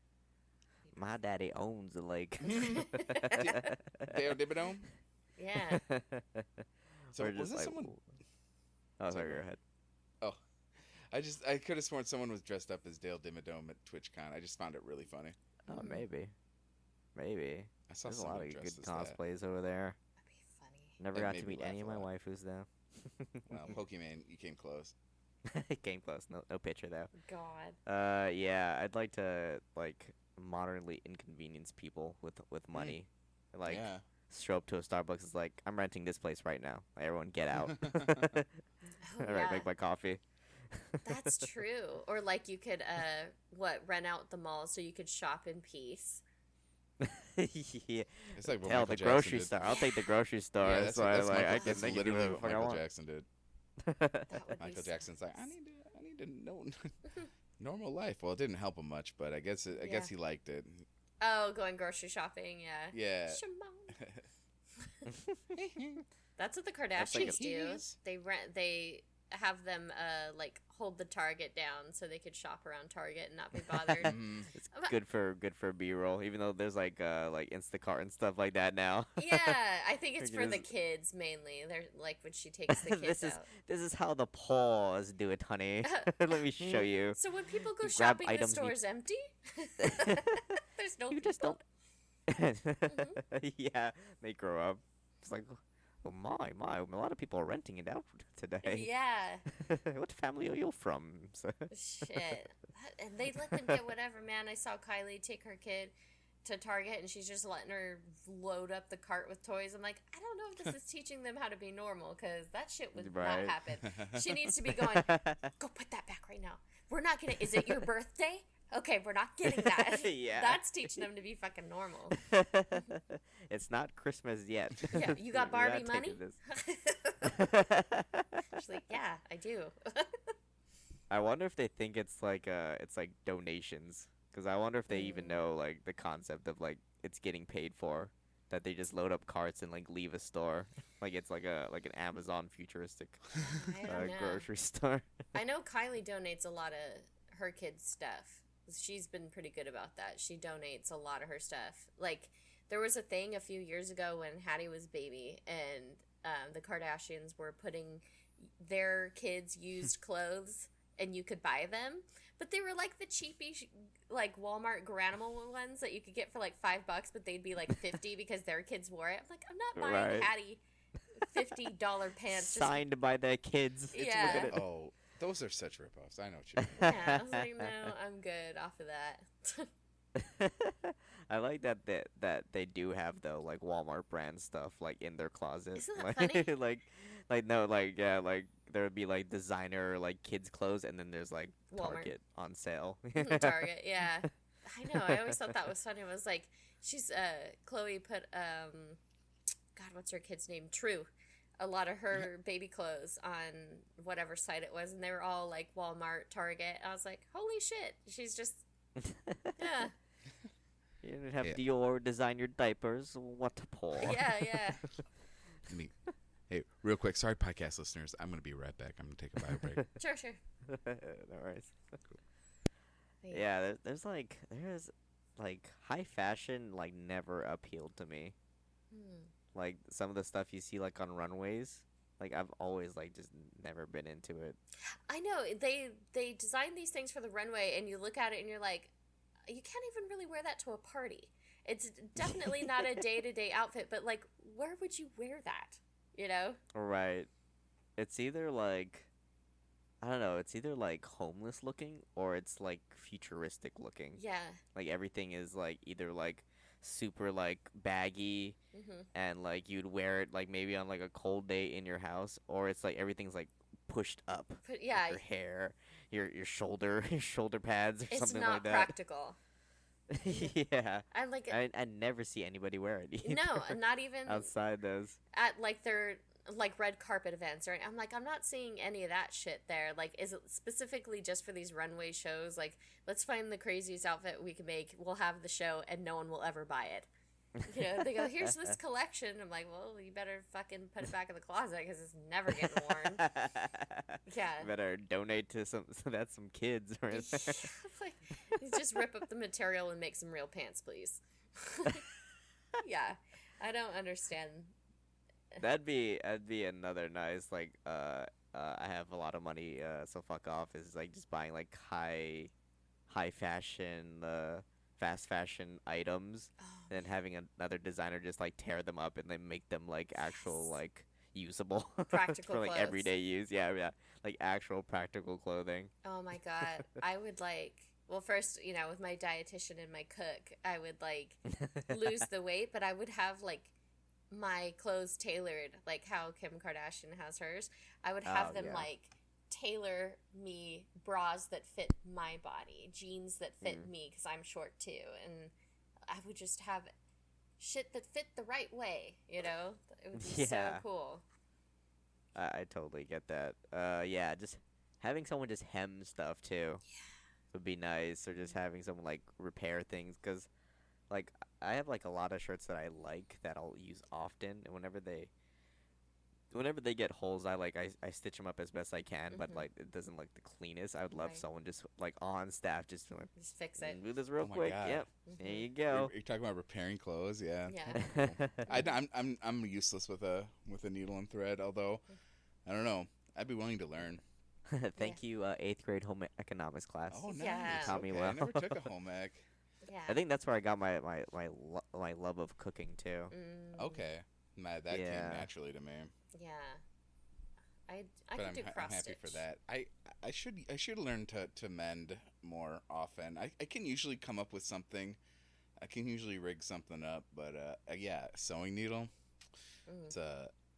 My daddy owns the lake. Dale Dibidome? Yeah. So was this like, someone? Oh, sorry, go ahead. Oh, I could have sworn someone was dressed up as Dale Dimmadome at TwitchCon. I just found it really funny. Oh, maybe. I saw There's a lot of good dressed as cosplays over there. That'd be funny. Never It got made to me meet laugh any of a my lot. waifus though. Well, Pokemon, you came close. Came close. No picture though. God. Yeah, I'd like to like modernly inconvenience people with money. Like Yeah. show up to a Starbucks. It's like, I'm renting this place right now. Like, everyone get out. Oh, All right, yeah. make my coffee. That's true. Or like you could rent out the mall so you could shop in peace. Yeah. It's like what Hell, Michael the grocery Jackson did. store. I'll take the grocery store. Yeah, that's that's why like, Michael, I can that's make it do literally whatever what the fuck I Michael want. Jackson did. That would Michael be Jackson's like, so I need to know normal life. Well, it didn't help him much, but I guess he liked it. Oh, going grocery shopping, yeah. Yeah. Shimon. That's what the like Kardashians do. They have them like hold the Target down so they could shop around Target and not be bothered. Mhm. It's good for B-roll, even though there's like Instacart and stuff like that now. Yeah, I think it's for the Because- kids mainly. They're like when she takes the kids out. This is how the paws do it, honey. Let me show you. So when people go You grab shopping, the items you- store's empty. There's no. You just people. don't. Yeah, they grow up. It's like, oh my, a lot of people are renting it out today. Yeah. What family are you from? So- Shit. And they let them get whatever, man. I saw Kylie take her kid to Target and she's just letting her load up the cart with toys. I'm like, I don't know if this is teaching them how to be normal because that shit would Right. not happen. She needs to be going, go put that back right now. We're not going to, is it your birthday? Okay, we're not getting that. Yeah. That's teaching them to be fucking normal. It's not Christmas yet. Yeah, you got We're not Barbie money? taking this. She's like, yeah, I do. I wonder if they think it's like donations, because I wonder if they even know like the concept of like it's getting paid for, that they just load up carts and like leave a store, like it's like an Amazon futuristic I don't know. grocery store. I know Kylie donates a lot of her kids' stuff. She's been pretty good about that. She donates a lot of her stuff. Like, there was a thing a few years ago when Hattie was baby, and the Kardashians were putting their kids' used clothes, and you could buy them. But they were like the cheapy, like Walmart Garanimal ones that you could get for like $5, but they'd be like $50 because their kids wore it. I'm like, I'm not buying Right. Hattie $50 pants. Signed by their kids. Yeah. Look at it. Oh, those are such ripoffs. I know what you mean. Yeah, I was like, no, I'm good off of that. I like that they do have though like Walmart brand stuff like in their closet. Isn't that like, funny? like no like yeah like there would be like designer like kids clothes and then there's like Walmart. Target on sale. Target, yeah. I know. I always thought that was funny. It was like she's Chloe put God, what's her kid's name? True. A lot of her baby clothes on whatever site it was, and they were all like Walmart, Target. I was like, holy shit! She's just yeah, You didn't have Yeah. Dior design your diapers. What a poor. yeah. Hey, real quick. Sorry, podcast listeners. I'm going to be right back. I'm going to take a bio break. Sure. No worries. Yeah, there's like high fashion like never appealed to me. Hmm. Like some of the stuff you see like on runways, like I've always like just never been into it. I know they design these things for the runway, and you look at it and you're like, you can't even really wear that to a party. It's definitely not a day-to-day outfit, but like, where would you wear that? You know? Right. It's either like I don't know, it's either like homeless looking or it's like futuristic looking. Yeah. Like everything is like either like super like baggy Mm-hmm. and like you'd wear it like maybe on like a cold day in your house, or it's like everything's like pushed up. But yeah, Like your hair, your shoulder pads or it's something not like that. practical. Yeah. I'm like, I never see anybody wear it either. no, not even outside those. at like their like red carpet events, right? I'm like, I'm not seeing any of that shit there. Like, is it specifically just for these runway shows? Like, let's find the craziest outfit we can make. We'll have the show, and no one will ever buy it. You know, they go, here's this collection. I'm like, well, you better fucking put it back in the closet because it's never getting worn. Yeah. Better donate to some kids. Right there. Like, you just rip up the material and make some real pants, please. Yeah. I don't understand. That'd be another nice, like, I have a lot of money, so fuck off, is like just buying like high fashion, fast fashion items, and then having another designer just like tear them up and then make them like actual like usable Practical for like clothes. everyday use. Yeah, like actual practical clothing. Oh my god. I would like, well, first, you know, with my dietitian and my cook, I would like lose the weight, but I would have like my clothes tailored like how Kim Kardashian has hers. I would have them like tailor me bras that fit my body, jeans that fit me because I'm short too, and I would just have shit that fit the right way, you know? It would be so cool. I totally get that. Yeah, just having someone just hem stuff too would be nice, or just having someone like repair things, because like I have like a lot of shirts that I like that I'll use often, and whenever they get holes, I stitch them up as best I can, but like it doesn't look the cleanest. I would love someone just like on staff just to, like, just fix it. Do this real my quick. God. Yep. There you go. You're talking about repairing clothes, yeah. Yeah. I'm useless with a needle and thread. Although, I don't know. I'd be willing to learn. Thank you, 8th grade home economics class. Oh, nice. Yeah. Taught me Okay, well. I never took a home ec. Yeah. I think that's where I got my love of cooking too. Okay, that came naturally to me. Yeah. I But could do cross I'm happy stitch. for that. I should learn to mend more often. I can usually come up with something. I can usually rig something up, but yeah, sewing needle.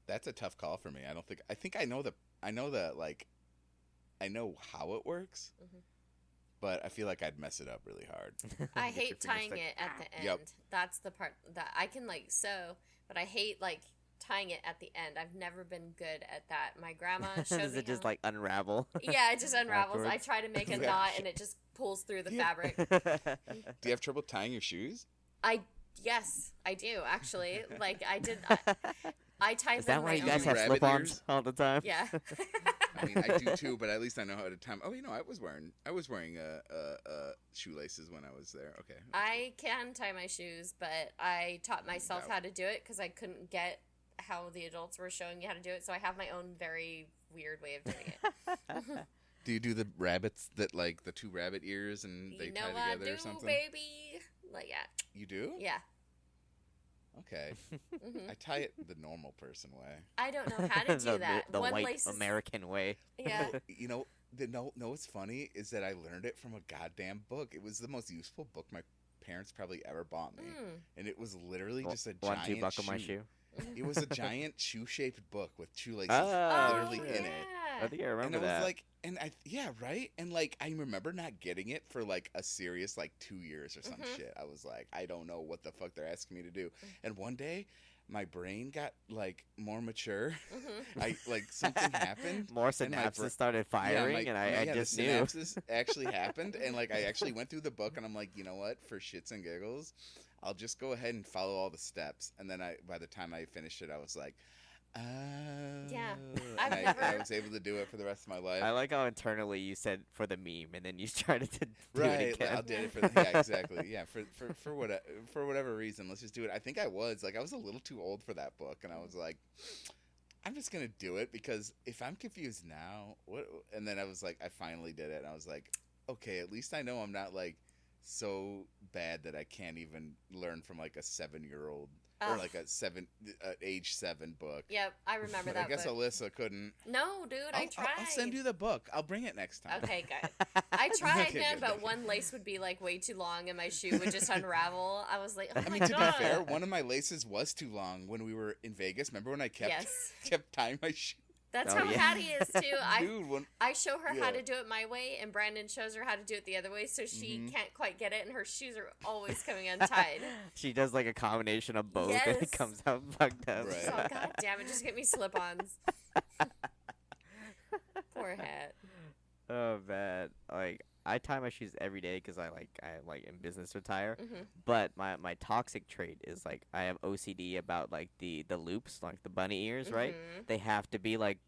That's a tough call for me. I think I know how it works. But I feel like I'd mess it up really hard. I hate tying it at the end. Yep. That's the part that I can like sew, but I hate like tying it at the end. I've never been good at that. My grandma showed me Does it just how. like unravel? Yeah, it just unravels. I afterwards? try to make a knot and it just pulls through the fabric. Do you have trouble tying your shoes? Yes, I do actually. Like I did. I tie Is them that why my you guys own have rabbit slip-ons ears? all the time? Yeah. I mean, I do too, but at least I know how to time. Oh, I was wearing shoelaces when I was there. Okay. I can tie my shoes, but I taught myself how to do it because I couldn't get how the adults were showing me how to do it. So I have my own very weird way of doing it. Do you do the rabbits that like the 2 rabbit ears and they You know tie I together do, or something? baby. Like yeah. You do? Yeah. Okay. I tie it the normal person way. I don't know how to do that. The One white lace is- American way. Yeah. You know, what's funny is that I learned it from a goddamn book. It was the most useful book my parents probably ever bought me, and it was literally just a Want giant to buckle my shoe? It was a giant shoe-shaped book with shoelaces Oh, literally in it. I think I remember And I that. was like, right? And like, I remember not getting it for like a serious like 2 years or some shit. I was like, I don't know what the fuck they're asking me to do. And one day, my brain got like more mature. I like something happened. More synapses started firing, and I just the knew. synapses actually happened, and like I actually went through the book, and I'm like, you know what? For shits and giggles, I'll just go ahead and follow all the steps. And then by the time I finished it, I was like, oh. Yeah. And I was able to do it for the rest of my life. I like how internally you said for the meme, and then you started to do Right, it again. I did it for yeah, exactly. Yeah, for whatever reason, let's just do it. I think I was a little too old for that book, and I was like, I'm just gonna do it because if I'm confused now, what? And then I was like, I finally did it, and I was like, okay, at least I know I'm not like so bad that I can't even learn from like a 7-year-old or like a age 7 book. Yep, I remember But that I guess book. Alyssa couldn't. No, dude, I tried. I'll send you the book. I'll bring it next time. Okay, good. I tried, Okay, man, good. but one lace would be like way too long and my shoe would just unravel. I was like, oh I my mean, to god. be fair, one of my laces was too long when we were in Vegas. Remember when I kept tying my shoe? That's Oh, how yeah. Hattie is too. Dude, I show her how Yeah. to do it my way, and Brandon shows her how to do it the other way, so she can't quite get it, and her shoes are always coming untied. She does like a combination of both, and Yes. it comes out fucked up. Right. So, god damn it, just get me slip-ons. Poor Hat. Oh man, like I tie my shoes every day because I like in business attire. But my toxic trait is like I have OCD about like the loops, like the bunny ears, right? They have to be like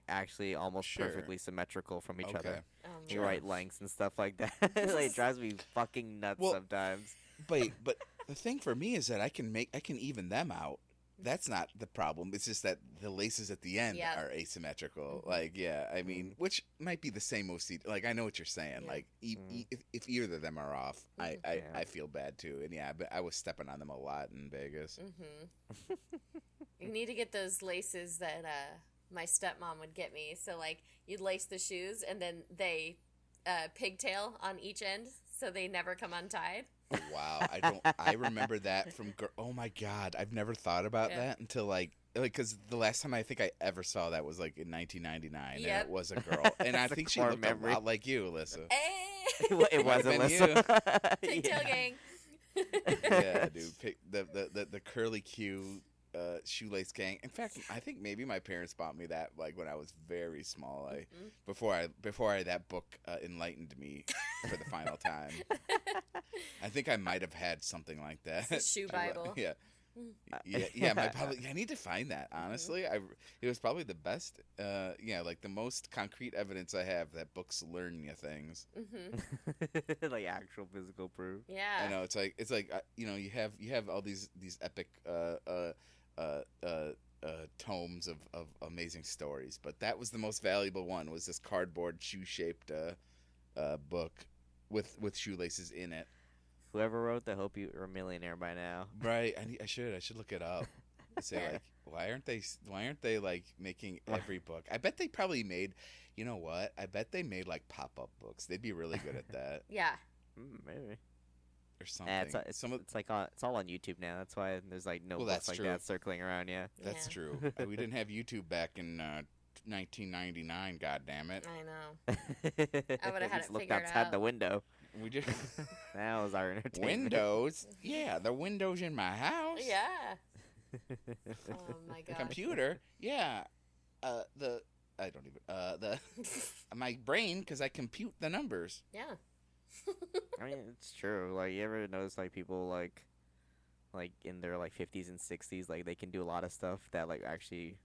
actually almost perfectly symmetrical from each other. The right lengths and stuff like that. Like, it drives me fucking nuts sometimes. But the thing for me is that I can even them out. That's not the problem. It's just that the laces at the end are asymmetrical. Like, I mean, which might be the same OCD. Like, I know what you're saying. Like, if either of them are off, I feel bad too. And but I was stepping on them a lot in Vegas. You need to get those laces that my stepmom would get me. So, like, you'd lace the shoes, and then they pigtail on each end, so they never come untied. Wow, I remember that from. Oh my God, I've never thought about that until like because the last time I think I ever saw that was like in 1999, and it was a girl, and I think she looked a lot like you, Alyssa. It was Alyssa. Pigtail gang. Yeah, dude, the curly Q. Shoelace gang. In fact, I think maybe my parents bought me that like when I was very small. Before that book enlightened me for the final time. I think I might have had something like that. It's a shoe Bible. Yeah. I need to find that. Honestly, it was probably the best. Like the most concrete evidence I have that books learn you things. Like actual physical proof. Yeah. I know it's like you have all these epic tomes of amazing stories, but that was the most valuable one. Was this cardboard shoe shaped book with shoelaces in it. Whoever wrote that, hope you are a millionaire by now. Right. I should look it up. Say like, why aren't they like making every book? I bet they probably made. You know what? I bet they made like pop up books. They'd be really good at that. Yeah. Maybe. Or something. It's all on YouTube now. That's why there's like no books like that circling around. Yeah. That's true. We didn't have YouTube back in 1999. God damn it. I know. I would have had it looked figured outside out. the window. We just that was our entertainment. Windows. Yeah, the windows in my house. Yeah. Oh my god. Computer. Yeah. I don't even my brain because I compute the numbers. Yeah. I mean, it's true. Like, you ever notice like people like in their like 50s and 60s, like they can do a lot of stuff that like actually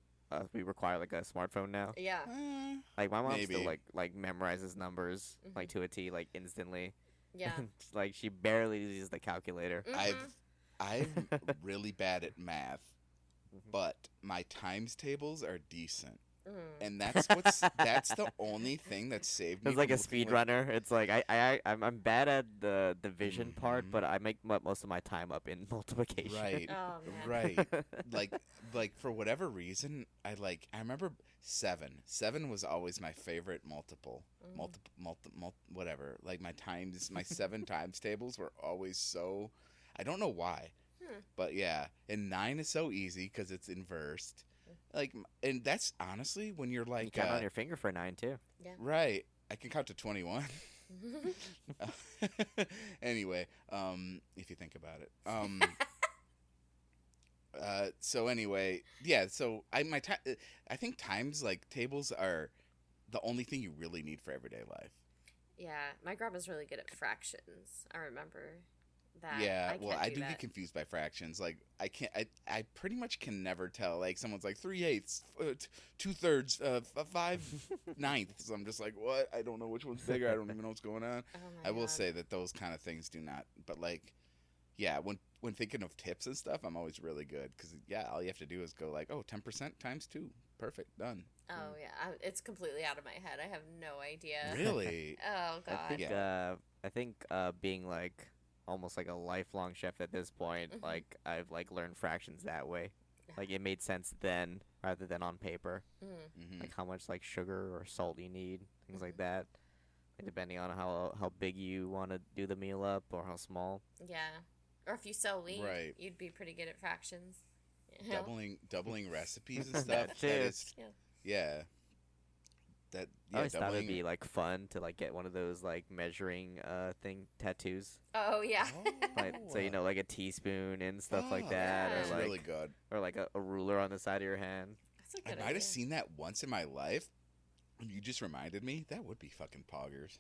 we require like a smartphone now. Yeah. Like my mom still like memorizes numbers like to a T like instantly. Yeah. Like she barely uses the calculator. I'm really bad at math, but my times tables are decent. And that's the only thing that saved me. It's like a speedrunner. It's like I'm bad at the division part, but I make most of my time up in multiplication. Right. Oh, man. Right. like for whatever reason, I remember 7. 7 was always my favorite multiple. Whatever. Like my 7 times tables were always so. I don't know why, but yeah. And 9 is so easy because it's inversed. Like, and that's honestly when you're like... You count on your finger for 9, too. Yeah. Right. I can count to 21. Anyway, if you think about it. So anyway, yeah, so I think times, like, tables are the only thing you really need for everyday life. Yeah, my grandma's really good at fractions. I remember that. Yeah, I do get confused by fractions. Like, I pretty much can never tell. Like, someone's like 3/8, 2/3, 5/9. So I'm just like, what? I don't know which one's bigger. I don't even know what's going on. I will say that those kind of things do not. But like, yeah, when thinking of tips and stuff, I'm always really good because all you have to do is go like, 10% times 2, perfect, done. Oh yeah, it's completely out of my head. I have no idea. Really? Oh god. I think being like almost like a lifelong chef at this point, like I've like learned fractions that way. Like it made sense then rather than on paper. Like how much like sugar or salt you need, things like that. Like, depending on how big you want to do the meal up or how small. Yeah. Or if you sell wheat, right, you'd be pretty good at fractions. You know? Doubling recipes and stuff. Yeah. I always thought it'd be like fun to like get one of those like measuring tattoos. Oh yeah. Like, so you know, like a teaspoon and stuff like that, That's or like really good. Or like a ruler on the side of your hand. That's a good idea. I might have seen that once in my life. You just reminded me. That would be fucking poggers.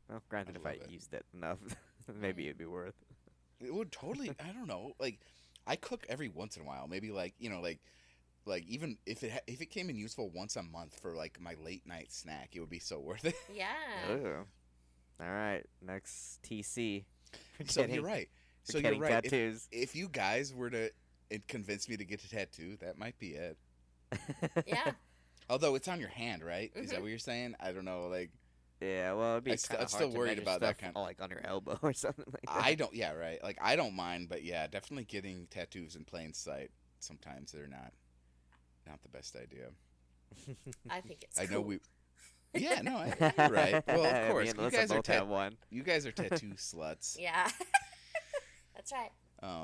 Well, granted, if I used it enough, maybe it'd be worth. It would totally. I don't know. Like, I cook every once in a while. Maybe like even if it came in useful once a month for like my late night snack, it would be so worth it. Yeah. Ooh. All right, next TC. So you're right. So you're right. Tattoos. If you guys were to convince me to get a tattoo, that might be it. Yeah. Although it's on your hand, right? Is that what you're saying? I don't know. Like, yeah, well, it'd be kind of hard still to worried measure about stuff, that kind like on your elbow or something like that. I don't. Yeah, right. Like, I don't mind, but yeah, definitely getting tattoos in plain sight. Sometimes they're not the best idea. I think it's. I cool. know we. Yeah, no, you're right. Well, of course, Me and Alyssa both have one. You guys are tattoo sluts. Yeah. That's right.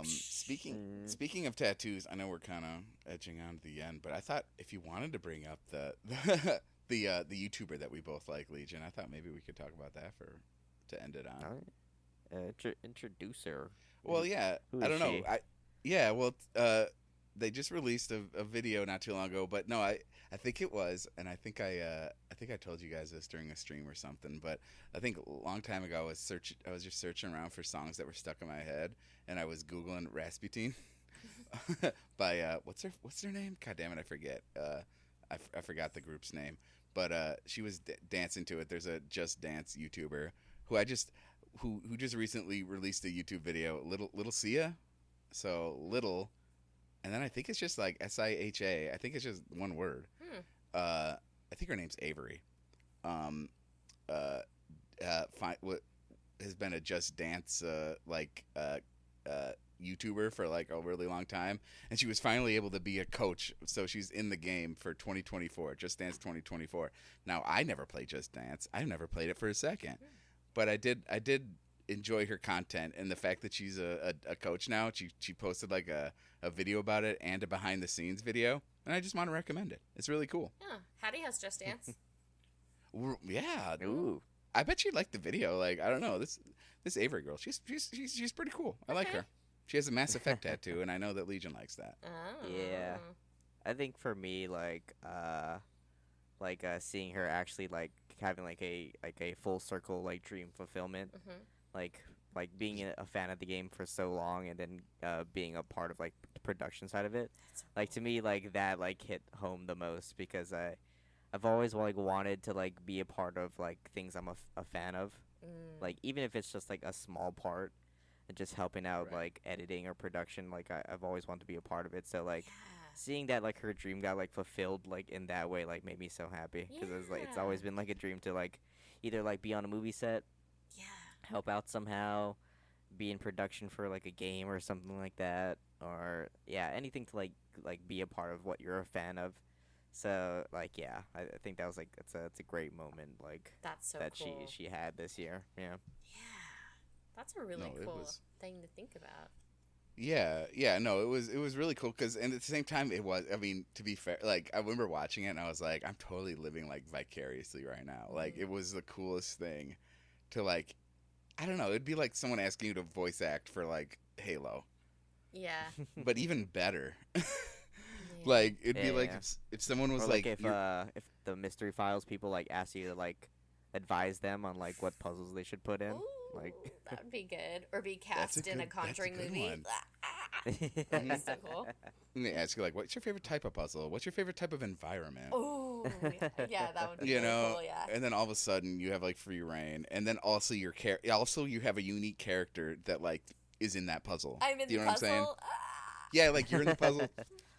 Speaking of tattoos, I know we're kind of edging on to the end, but I thought if you wanted to bring up the YouTuber that we both like, Legion, I thought maybe we could talk about that to end it on. Introduce her. Well, yeah, I don't know. They just released a video not too long ago, but no, I think it was, and I think I told you guys this during a stream or something, but I think a long time ago I was just searching around for songs that were stuck in my head, and I was Googling Rasputin by what's her name? God damn it, I forget. I forgot the group's name, but she was dancing to it. There's a Just Dance YouTuber who who just recently released a YouTube video, Littlesiha, so little. And then I think it's just like Siha. I think it's just one word. I think her name's Avery. What has been a Just Dance YouTuber for like a really long time, and she was finally able to be a coach. So she's in the game for 2024, Just Dance 2024. Now I never played Just Dance. I've never played it for a second, but I did enjoy her content, and the fact that she's a coach now. She posted like a video about it and a behind the scenes video, and I just want to recommend it. It's really cool. Yeah, Hattie has Just Dance. Yeah. Ooh. I bet you'd like the video. Like, I don't know, this Avery girl, she's pretty cool. I like her. She has a Mass Effect tattoo, and I know that Legion likes that. Oh. Yeah, I think for me, seeing her actually like having like a full circle like dream fulfillment, like being a fan of the game for so long, and then being a part of like the production side of it, like to me like that like hit home the most, because I've always like wanted to like be a part of like things I'm a fan of, like even if it's just like a small part, and just helping out like editing or production, like I've always wanted to be a part of it. So like seeing that like her dream got like fulfilled like in that way like made me so happy, because it's always been like a dream to like either like be on a movie set, help out somehow, be in production for like a game or something like that, or anything to like be a part of what you're a fan of. So like I think that was like it's a great moment, like that's so that cool. she had this year. That's a really cool thing to think about. Yeah, no, it was really cool, because, and at the same time, it was, I mean, to be fair, like, I remember watching it, and I was like, I'm totally living, like, vicariously right now. Like, it was the coolest thing to, like, I don't know, it'd be like someone asking you to voice act for, like, Halo. Yeah. But even better. Like, it'd be like if someone was, or like if the Mystery Files people, like, ask you to, like, advise them on, like, what puzzles they should put in. Ooh, like, that would be good. Or be cast in a Conjuring movie. That'd be so cool. And they ask you, like, what's your favorite type of puzzle? What's your favorite type of environment? Oh, yeah, that would be really cool, yeah. And then all of a sudden, you have, like, free reign. And then also you have a unique character that, like, is in that puzzle. I'm in Do you the know puzzle. What I'm saying? Yeah, like, you're in the puzzle,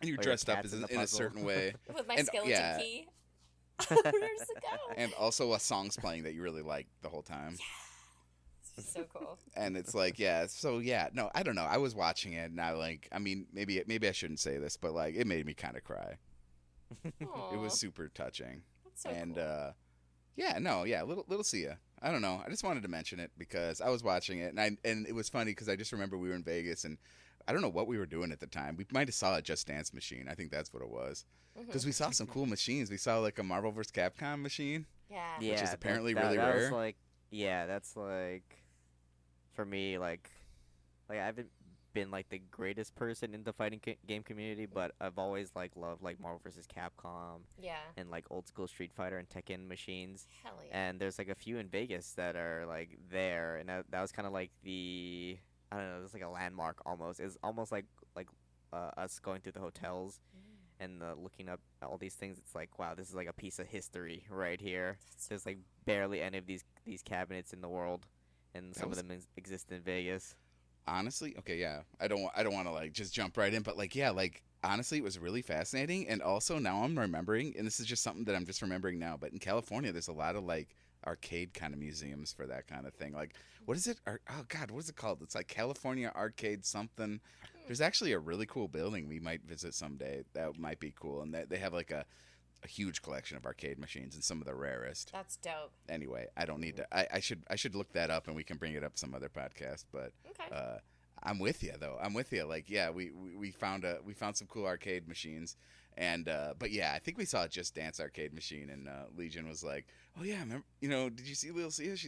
and you're dressed up in a certain way. With my skeleton key. Where's it go? And also a song's playing that you really like the whole time. Yeah. So cool. And it's like, no, I don't know. I was watching it, and I mean, maybe I shouldn't say this, but, like, it made me kind of cry. Aww. It was super touching. That's so and, cool. Littlesiha. I don't know. I just wanted to mention it because I was watching it, and it was funny because I just remember we were in Vegas, and I don't know what we were doing at the time. We might have saw a Just Dance machine. I think that's what it was. Because we saw some cool machines. We saw, like, a Marvel vs. Capcom machine. Yeah. Which is apparently that really rare. Was like, that's like, for me, like I've been like the greatest person in the fighting game community, but I've always like loved like Marvel vs. Capcom Yeah. and like old school Street Fighter and Tekken machines. Hell yeah. And there's like a few in Vegas that are like there, and that was kind of like the, I don't know, it's like a landmark almost. It's almost like us going through the hotels and looking up all these things. It's like, wow, this is like a piece of history right here. There's like barely any of these cabinets in the world, and some of them exist in Vegas. Honestly, okay, yeah. I don't want to like just jump right in, but like yeah, like honestly, it was really fascinating. And also now I'm remembering, and this is just something that I'm just remembering now, but in California there's a lot of like arcade kind of museums for that kind of thing. Like what is it? Oh God, what is it called? It's like California Arcade something. There's actually a really cool building we might visit someday. That might be cool, and they have like a huge collection of arcade machines and some of the rarest. That's dope. Anyway, I don't need to. I should look that up and we can bring it up some other podcast. But Okay. I'm with you though. I'm with you. Like yeah, we found some cool arcade machines, and but yeah, I think we saw a Just Dance arcade machine, and Legion was like, oh yeah, remember, did you see Littlesiha?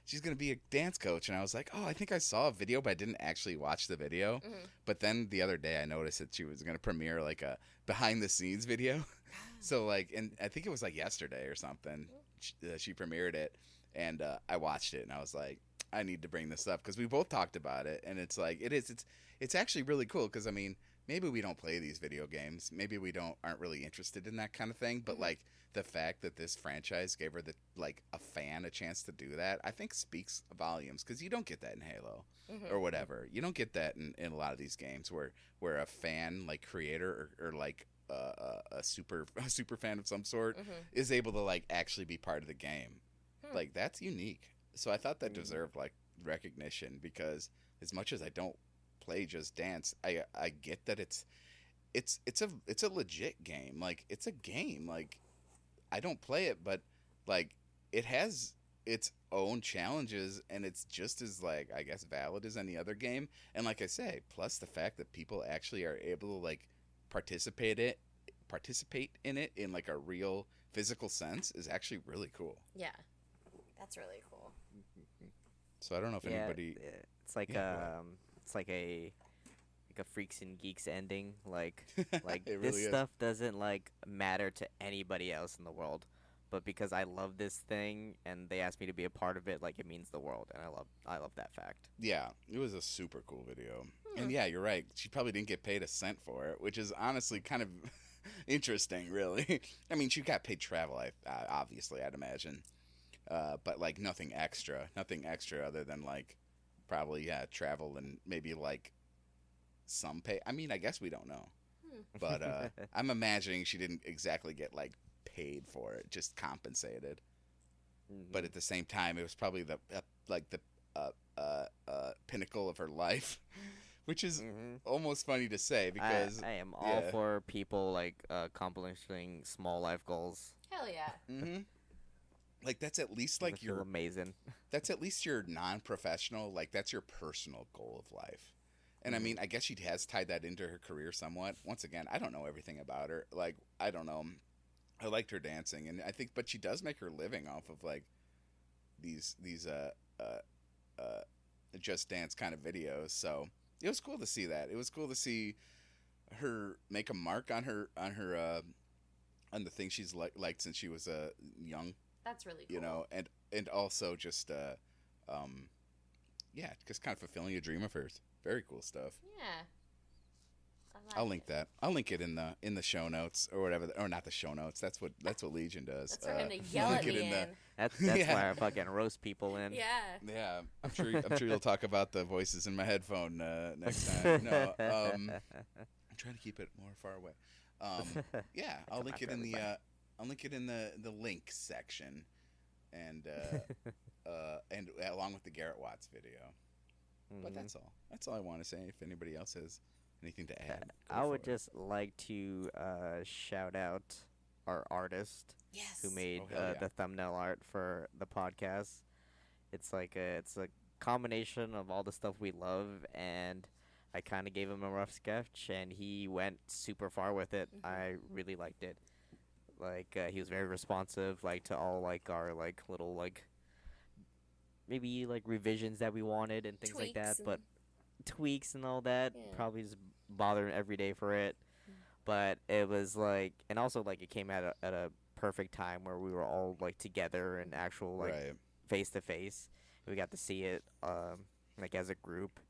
She's gonna be a dance coach, and I was like, oh, I think I saw a video, but I didn't actually watch the video. Mm-hmm. But then the other day I noticed that she was gonna premiere like a behind the scenes video. So like, and I think it was like yesterday or something. She premiered it, and I watched it, and I was like, I need to bring this up because we both talked about it, and it's like it's actually really cool because I mean maybe we don't play these video games, maybe we aren't really interested in that kind of thing, but like the fact that this franchise gave her a fan a chance to do that, I think speaks volumes because you don't get that in Halo or whatever. You don't get that in a lot of these games where a fan like creator or like a super fan of some sort is able to like actually be part of the game. Like that's unique. So I thought that deserved like recognition because as much as I don't play Just Dance, I get that it's a legit game. Like it's a game. Like I don't play it, but like it has its own challenges and it's just as like I guess valid as any other game. And like I say, plus the fact that people actually are able to like participate in it in like a real physical sense is actually really cool. Yeah. That's really cool. So I don't know if anybody. It's like it's like a Freaks and Geeks ending. Like It this really is. stuff doesn't like matter to anybody else in the world, but because I love this thing and they asked me to be a part of it, like it means the world, and I love that fact. Yeah, it was a super cool video, and yeah, you're right. She probably didn't get paid a cent for it, which is honestly kind of interesting, really. I mean, she got paid travel, obviously, I'd imagine. But like nothing extra other than like probably travel and maybe like some pay. I mean, I guess we don't know, but I'm imagining she didn't exactly get like paid for it, just compensated. But at the same time, it was probably the pinnacle of her life, which is almost funny to say because I am all for people like accomplishing small life goals. Hell yeah. Like that's at least like feel amazing. That's at least your non-professional, like that's your personal goal of life. And I mean, I guess she has tied that into her career somewhat. Once again, I don't know everything about her. Like I don't know. I liked her dancing, and I think, but she does make her living off of like these Just Dance kind of videos. So it was cool to see that. It was cool to see her make a mark on on the thing she's liked since she was young. That's really cool. And also just just kind of fulfilling a dream of hers. Very cool stuff. Yeah. I'll link that. I'll link it in the show notes or whatever, or not the show notes. That's what Legion does. That's for him to yell at me in. That's why I fucking roast people in. Yeah. Yeah, I'm sure you'll talk about the voices in my headphone next time. No, I'm trying to keep it more far away. I'll link it in the link section, and along with the Garret Watts video. But that's all. That's all I want to say. If anybody else has anything to add, I would just like to shout out our artist who made the thumbnail art for the podcast. It's like it's a combination of all the stuff we love, and I kind of gave him a rough sketch, and he went super far with it. I really liked it. Like he was very responsive, like to all like our like little like maybe like revisions that we wanted and things like that. But tweaks and all that. Yeah. Probably just bothering every day for it. But it was like, and also like it came at a perfect time where we were all like together and actual like face to face. We got to see it like as a group.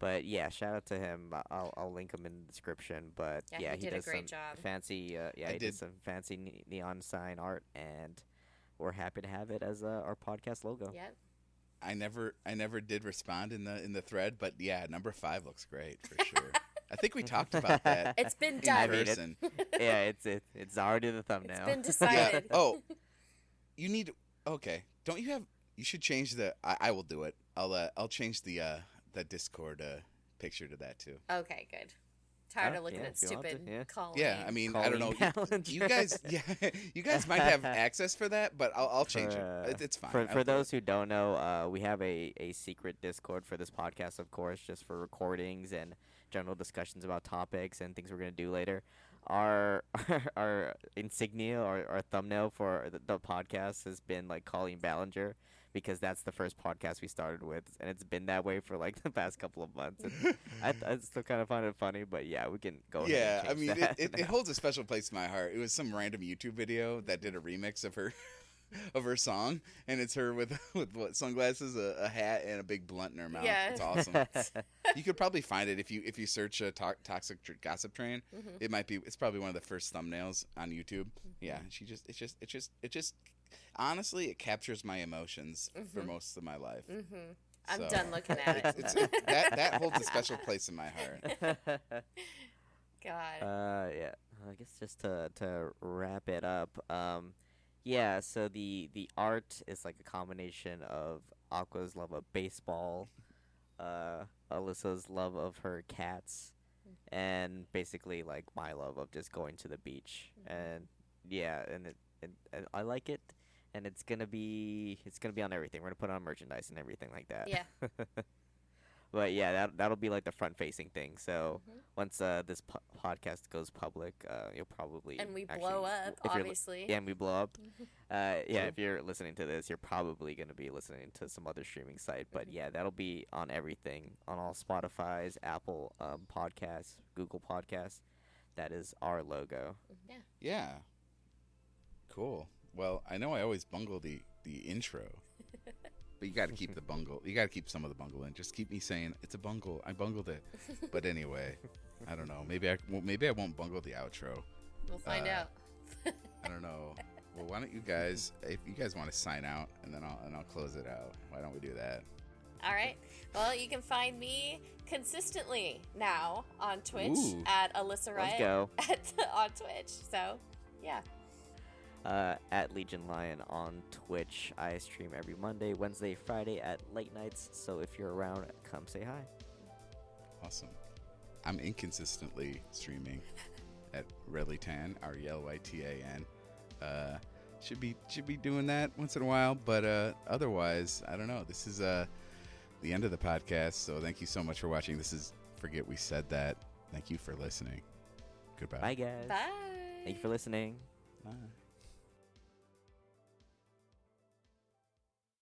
But yeah, shout out to him. I'll link him in the description. But yeah, he did does a great some job. fancy he did some fancy neon sign art, and we're happy to have it as our podcast logo. Yep. I never did respond in the thread, but yeah, number 5 looks great for sure. I think we talked about that. It's been done. Yeah, it's already the thumbnail. It's been decided. Yeah. Oh, you need. Okay, don't you have? You should change the. I will do it. I'll change the Discord picture to that too. Okay, good. Tired of looking at stupid Colleen. Yeah, I mean, Colleen, I don't know. You guys, you guys might have access for that, but I'll change it. It's fine. For those who don't know, we have a secret Discord for this podcast, of course, just for recordings and general discussions about topics and things we're gonna do later. Our insignia or our thumbnail for the podcast has been like Colleen Ballinger, because that's the first podcast we started with, and it's been that way for like the past couple of months. I still kind of find it funny, but yeah, we can go ahead and change that. it holds a special place in my heart. It was some random YouTube video that did a remix of her of her song, and it's her with what, sunglasses, a hat, and a big blunt in her mouth. Yeah. It's awesome. You could probably find it if you search Toxic Gossip Train. It might be. It's probably one of the first thumbnails on YouTube. Yeah, it just honestly, it captures my emotions for most of my life. I'm done looking at it. That holds a special place in my heart. God. Yeah. I guess just to wrap it up. Yeah. So the art is like a combination of Aqua's love of baseball, Alyssa's love of her cats, and basically like my love of just going to the beach. And yeah, and I like it. And it's gonna be on everything. We're gonna put on merchandise and everything like that. Yeah. But yeah, that'll be like the front facing thing. So once this podcast goes public, you'll probably and we blow up, obviously. Yeah, and we blow up. Yeah, if you're listening to this, you're probably gonna be listening to some other streaming site. But yeah, that'll be on everything, on all Spotify's, Apple podcasts, Google Podcasts. That is our logo. Yeah. Yeah. Cool. Well, I know I always bungle the intro, but you got to keep the bungle. You got to keep some of the bungle in. Just keep me saying it's a bungle. I bungled it. But anyway, I don't know. Maybe I won't bungle the outro. We'll find out. I don't know. Well, why don't you guys, if you guys want to sign out, and then I'll close it out. Why don't we do that? All right. Well, you can find me consistently now on Twitch at Alyssa Riot. Let's go. On Twitch. So, yeah. At Legion Lion on Twitch. I stream every Monday, Wednesday, Friday at late nights. So if you're around, come say hi. Awesome. I'm inconsistently streaming at Relytan, Relytan. Should be doing that once in a while, but otherwise, I don't know. This is the end of the podcast. So thank you so much for watching. This is Forget We Said That. Thank you for listening. Goodbye. Bye, guys. Bye. Thank you for listening. Bye.